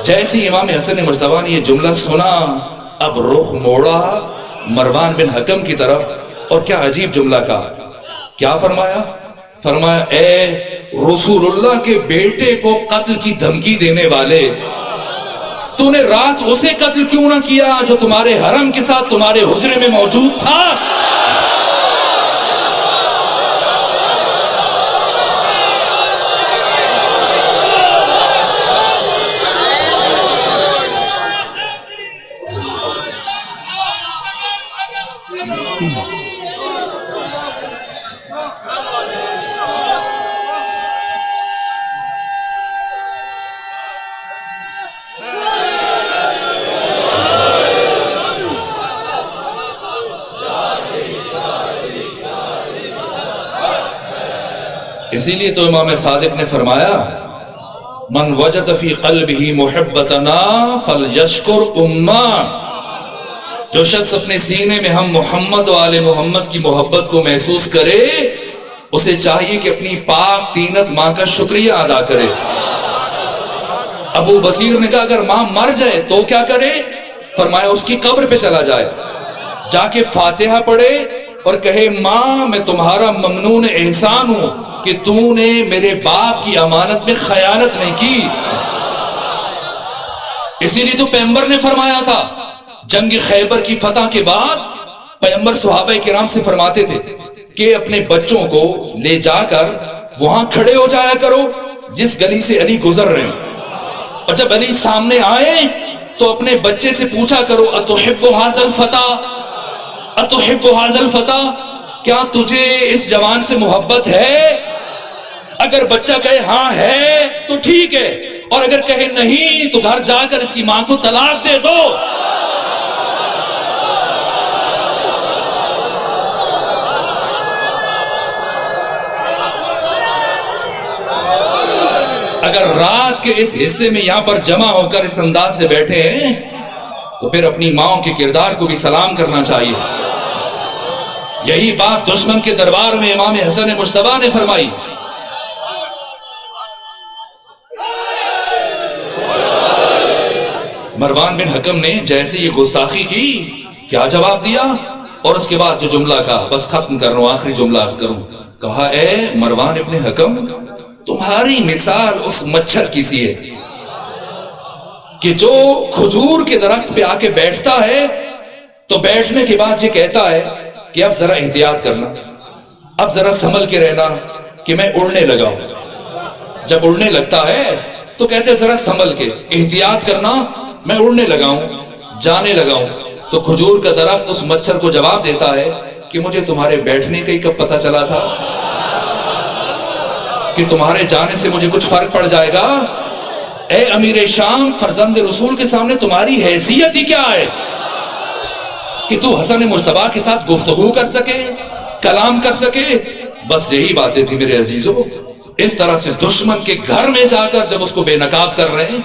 جیسے امام حسن مجتبیٰ نے یہ جملہ سنا، اب رخ موڑا مروان بن حکم کی طرف، اور کیا عجیب جملہ کہا، کیا فرمایا؟ فرمایا، اے رسول اللہ کے بیٹے کو قتل کی دھمکی دینے والے، تو نے رات اسے قتل کیوں نہ کیا جو تمہارے حرم کے ساتھ تمہارے حجرے میں موجود تھا؟ اسی لیے تو امام صادق نے فرمایا، من وجد فی قلبہ محبتنا فلیشکر امہ، جو شخص اپنے سینے میں ہم محمد و آل محمد کی محبت کو محسوس کرے، اسے چاہیے کہ اپنی پاک تینت ماں کا شکریہ ادا کرے۔ ابو بصیر نے کہا، اگر ماں مر جائے تو کیا کرے؟ فرمایا، اس کی قبر پہ چلا جائے، جا کے فاتحہ پڑھے اور کہے، ماں میں تمہارا ممنون احسان ہوں کہ تو نے میرے باپ کی امانت میں خیانت نہیں کی۔ اسی لیے تو پیغمبر نے فرمایا تھا، جنگ خیبر کی فتح کے بعد پیغمبر صحابہ کرام سے فرماتے تھے کہ اپنے بچوں کو لے جا کر وہاں کھڑے ہو جایا کرو جس گلی سے علی گزر رہے ہیں، اور جب علی سامنے آئے تو اپنے بچے سے پوچھا کرو، اتحب ھذا الفتى، اتحب ھذا الفتى، کیا تجھے اس جوان سے محبت ہے؟ اگر بچہ کہے ہاں ہے تو ٹھیک ہے، اور اگر کہے نہیں تو گھر جا کر اس کی ماں کو طلاق دے دو۔ اگر رات کے اس حصے میں یہاں پر جمع ہو کر اس انداز سے بیٹھے ہیں تو پھر اپنی ماں کے کردار کو بھی سلام کرنا چاہیے۔ یہی بات دشمن کے دربار میں امام حسن مجتبیٰ نے فرمائی۔ مروان بن حکم نے جیسے یہ گستاخی کی کیا جواب دیا، اور اس کے بعد جو جملہ کہا، بس ختم کر رہا ہوں، آخری جملہ عرض کروں، کہا اے مروان ابن حکم، تمہاری مثال اس مچھر کی سی ہے کہ جو کھجور کے درخت پہ آ کے بیٹھتا ہے تو بیٹھنے کے بعد یہ کہتا ہے کہ اب ذرا احتیاط کرنا، اب ذرا سنبھل کے رہنا کہ میں اڑنے لگا ہوں۔ جب اڑنے لگتا ہے تو کہتے ہیں ذرا سنبھل کے، احتیاط کرنا، میں اڑنے لگا ہوں، جانے لگا ہوں۔ تو کھجور کا درخت اس مچھر کو جواب دیتا ہے کہ مجھے تمہارے بیٹھنے کا ہی کب پتہ چلا تھا کہ تمہارے جانے سے مجھے کچھ فرق پڑ جائے گا۔ اے امیر شام، فرزند رسول کے سامنے تمہاری حیثیت ہی کیا ہے کہ تو حسن مجتبیٰ کے ساتھ گفتگو کر سکے، کلام کر سکے؟ بس یہی باتیں تھی میرے عزیزوں۔ اس طرح سے دشمن کے گھر میں جا کر جب اس کو بے نقاب کر رہے ہیں،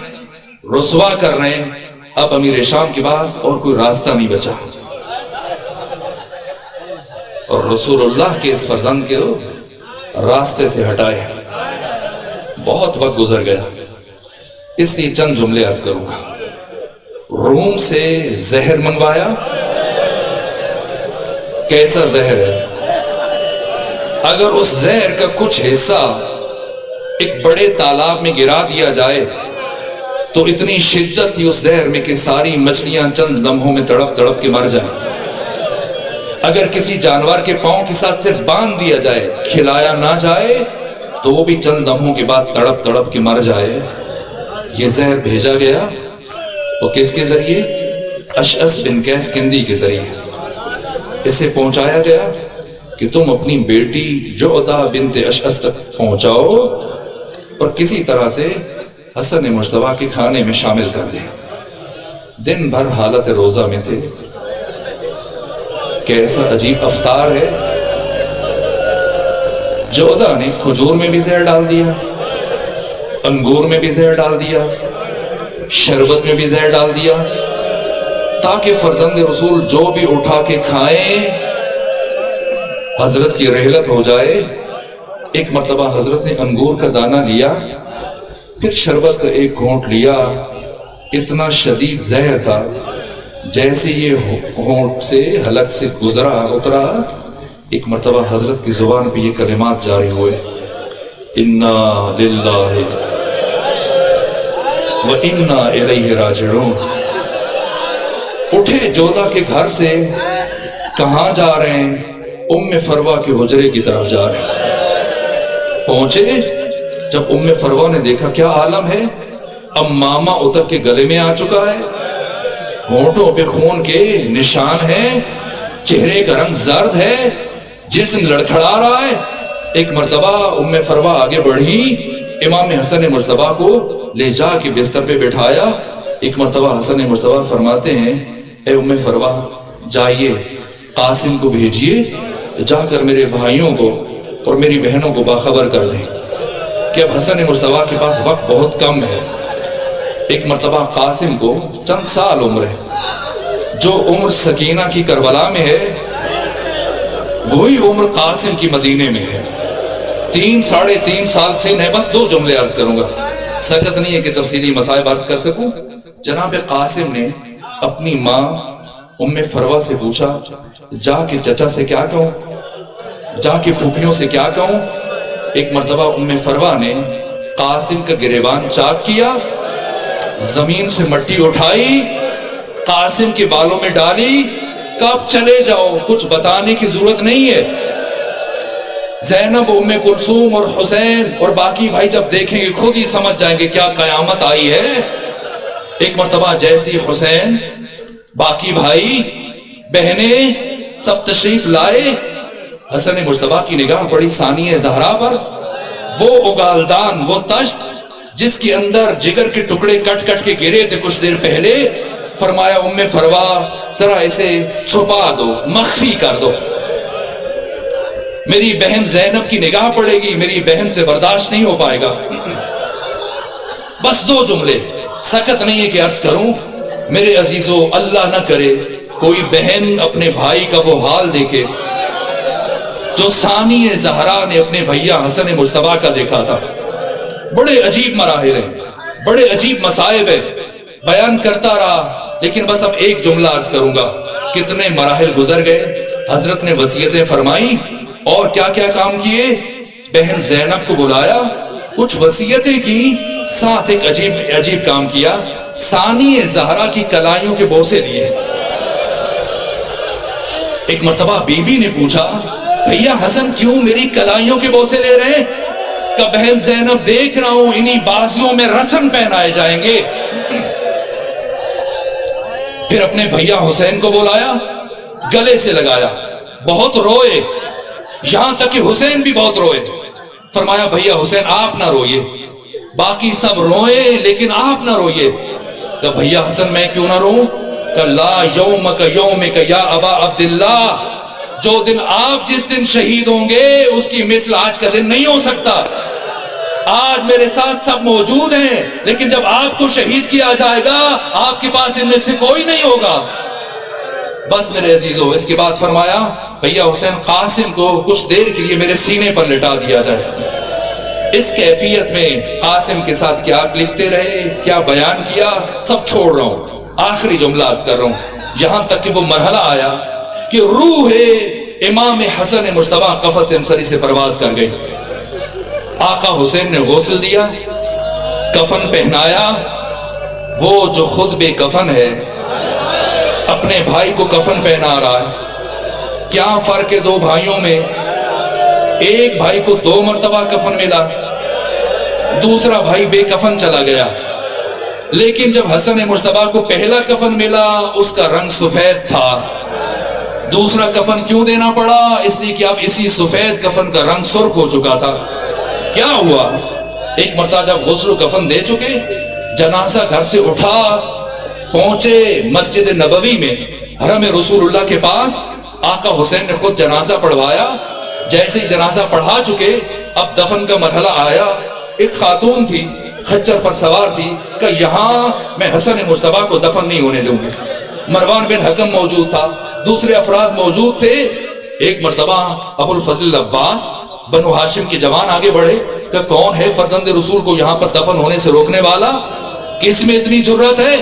رسوا کر رہے ہیں، اب امیر شام کے پاس اور کوئی راستہ نہیں بچا، اور رسول اللہ کے اس فرزند کے راستے سے ہٹائے۔ بہت وقت گزر گیا، اس لیے چند جملے عرض کروں گا۔ روم سے زہر منگوایا، کیسا زہر ہے؟ اگر اس زہر کا کچھ حصہ ایک بڑے تالاب میں گرا دیا جائے تو اتنی شدت تھی اس زہر میں کہ ساری مچھلیاں چند لمحوں میں تڑپ تڑپ کے مر جائیں۔ اگر کسی جانور کے پاؤں کے ساتھ صرف باندھ دیا جائے، کھلایا نہ جائے، تو وہ بھی چند لمحوں کے بعد تڑپ تڑپ کے مر جائے۔ یہ زہر بھیجا گیا اور کس کے ذریعے؟ اشعث بن قیس کندی کے ذریعے اسے پہنچایا گیا کہ تم اپنی بیٹی جعدہ بنت اشعث تک پہنچاؤ اور کسی طرح سے حسن مجتبیٰ کے کھانے میں شامل کر دیں۔ دن بھر حالت روزہ میں تھے، کیسا عجیب افطار ہے۔ جعدہ نے کھجور میں بھی زہر ڈال دیا، انگور میں بھی زہر ڈال دیا، شربت میں بھی زہر ڈال دیا، تاکہ فرزند رسول جو بھی اٹھا کے کھائیں حضرت کی رحلت ہو جائے۔ ایک مرتبہ حضرت نے انگور کا دانہ لیا، پھر شربت کا ایک گھونٹ لیا، اتنا شدید زہر تھا جیسے یہ ہونٹ سے حلق سے گزرا اترا، ایک مرتبہ حضرت کی زبان پہ یہ کلمات جاری ہوئے، انا للہ و انا الیہ راجعون۔ اٹھے جعدہ کے گھر سے، کہاں جا رہے ہیں؟ ام فروہ کے حجرے کی طرف جا رہے ہیں۔ پہنچے، جب ام فروہ نے دیکھا کیا عالم ہے، اب ماما اتر کے گلے میں آ چکا ہے، ہونٹوں پہ خون کے نشان ہیں، چہرے کا رنگ زرد ہے، جسم لڑکھڑا رہا ہے۔ ایک مرتبہ ام فروہ آگے بڑھی، امام حسن مجتبیٰ کو لے جا کے بستر پہ بٹھایا۔ ایک مرتبہ حسن مجتبیٰ فرماتے ہیں، اے ام فروہ، جائیے قاسم کو بھیجیے، جا کر میرے بھائیوں کو اور میری بہنوں کو باخبر کر دیں کہ اب حسن مجتبیٰ کے پاس وقت بہت کم ہے۔ ایک مرتبہ قاسم کو چند سال عمر ہے، جو عمر سکینہ کی کربلا میں ہے وہی عمر قاسم کی مدینے میں ہے، 3-3.5 سال سے۔ میں بس 2 جملے عرض کروں گا، سکت نہیں ہے کہ تفصیلی مسائل عرض کر سکوں۔ جناب قاسم نے اپنی ماں ام فروہ سے پوچھا، جا کے چچا سے کیا کہوں، جا کے پھوپھیوں سے کیا کہوں؟ ایک مرتبہ ام فروہ نے قاسم کا گریبان چاک کیا، زمین سے مٹی اٹھائی، قاسم کے بالوں میں ڈالی، کب چلے جاؤ، کچھ بتانے کی ضرورت نہیں ہے۔ زینب، ام کلثوم اور حسین اور باقی بھائی جب دیکھیں گے خود ہی سمجھ جائیں گے کیا قیامت آئی ہے۔ ایک مرتبہ جیسی حسین، باقی بھائی بہنیں سب تشریف لائے، حسن مجتبیٰ کی نگاہ پڑی ثانیہ زہرا پر، وہ اگالدان، وہ تشت جس کے اندر جگر کے ٹکڑے کٹ کٹ کے گرے تھے کچھ دیر پہلے، فرمایا ام فروا ذرا اسے چھپا دو، مخفی کر دو، میری بہن زینب کی نگاہ پڑے گی، میری بہن سے برداشت نہیں ہو پائے گا۔ بس 2 جملے، سکت نہیں ہے کہ عرض کروں میرے عزیزو، اللہ نہ کرے کوئی بہن اپنے بھائی کا وہ حال دیکھے جو ثانی زہرا نے اپنے بھیا حسن مجتبیٰ کا دیکھا تھا۔ بڑے عجیب مراحل ہیں، بڑے عجیب مصائب ہیں، بیان کرتا رہا لیکن بس اب ایک جملہ عرض کروں گا۔ کتنے مراحل گزر گئے، حضرت نے وصیتیں فرمائی اور کیا کیا کام کیے، بہن زینب کو بلایا، کچھ وصیتیں کی، ساتھ ایک عجیب کام کیا، ثانی زہرا کی کلائیوں کے بوسے لیے۔ ایک مرتبہ بی بی نے پوچھا بھیا حسن کیوں میری کلائیوں کے بوسے لے رہے ہیں؟ کہ بہن زینب دیکھ رہا ہوں انہی بازیوں میں رسن پہنائے جائیں گے۔ پھر اپنے بھیا حسین کو بلایا، گلے سے لگایا، بہت روئے، یہاں تک کہ حسین بھی بہت روئے۔ فرمایا بھیا حسین آپ نہ روئیے، باقی سب روئے لیکن آپ نہ روئیے۔ کہ بھیا حسن میں کیوں نہ روؤں؟ کہ لا یومک یومک یا ابا عبداللہ، جو دن آپ جس دن شہید ہوں گے اس کی مثل آج کا دن نہیں ہو سکتا۔ آج میرے ساتھ سب موجود ہیں لیکن جب آپ کو شہید کیا جائے گا آپ کے پاس ان میں سے کوئی نہیں ہوگا۔ بس میرے عزیزو، اس کے بعد فرمایا بھیا حسین قاسم کو کچھ دیر کے لیے میرے سینے پر لٹا دیا جائے۔ اس کیفیت میں قاسم کے ساتھ کیا لکھتے رہے، کیا بیان کیا، سب چھوڑ رہا ہوں، آخری جملہ عرض کر رہا ہوں، یہاں تک کہ وہ مرحلہ آیا کہ روح امام حسن مجتبیٰ قفس انصری سے پرواز کر گئی۔ آقا حسین نے غسل دیا، کفن پہنایا، وہ جو خود بے کفن ہے اپنے بھائی کو کفن پہنا رہا ہے۔ کیا فرق ہے 2 بھائیوں میں؟ ایک بھائی کو 2 مرتبہ کفن ملا، دوسرا بھائی بے کفن چلا گیا، لیکن جب حسن مجتبیٰ کو پہلا کفن ملا اس کا رنگ سفید تھا۔ دوسرا کفن کیوں دینا پڑا؟ اس لیے کہ اب اسی سفید کفن کا رنگ سرخ ہو چکا تھا۔ کیا ہوا؟ ایک مرتبہ جب غسل و کفن دے چکے، جنازہ گھر سے اٹھا، پہنچے مسجد نبوی میں، حرم رسول اللہ کے پاس، آقا حسین نے خود جنازہ پڑھوایا۔ جیسے ہی جنازہ پڑھا چکے اب دفن کا مرحلہ آیا۔ ایک خاتون تھی، خچر پر سوار تھی کہ یہاں میں حسن مجتبیٰ کو دفن نہیں ہونے دوں گی۔ مروان بن حکم موجود تھا، دوسرے افراد موجود تھے۔ ایک مرتبہ ابو الفضل عباس بنو ہاشم کے جوان آگے بڑھے کہ کون ہے فرزند رسول کو یہاں پر دفن ہونے سے روکنے والا، کس میں اتنی جرت ہے؟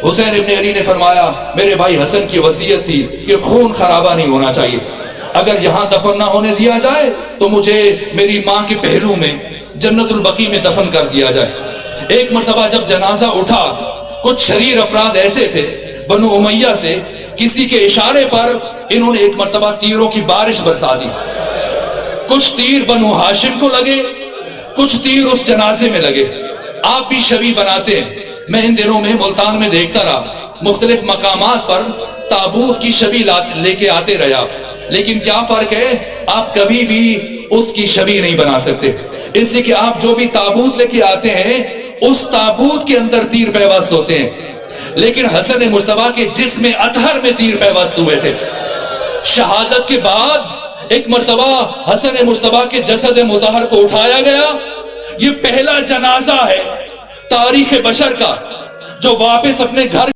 حسین ابن علی نے فرمایا میرے بھائی حسن کی وصیت تھی کہ خون خرابہ نہیں ہونا چاہیے، اگر یہاں دفن نہ ہونے دیا جائے تو مجھے میری ماں کے پہلو میں جنت البقیع میں دفن کر دیا جائے۔ ایک مرتبہ جب جنازہ اٹھا، کچھ شریر افراد ایسے تھے بنو امیہ سے، کسی کے اشارے پر انہوں نے ایک مرتبہ تیروں کی بارش برسا دی۔ کچھ تیر بنو ہاشم کو لگے، کچھ تیر اس جنازے میں لگے۔ آپ بھی شبیہ بناتے ہیں، میں ان دنوں میں ملتان میں دیکھتا رہا، مختلف مقامات پر تابوت کی شبیہ لے کے آتے رہے آپ، لیکن کیا فرق ہے، آپ کبھی بھی اس کی شبیہ نہیں بنا سکتے، اس لیے کہ آپ جو بھی تابوت لے کے آتے ہیں اس تابوت کے اندر تیر پیوست ہوتے ہیں، لیکن حسن مجتبیٰ کے جسم اطہر میں تیر پیوست ہوئے تھے۔ شہادت کے بعد ایک مرتبہ حسن مجتبیٰ کے جسد مطہر کو اٹھایا گیا۔ یہ پہلا جنازہ ہے تاریخ بشر کا جو واپس اپنے گھر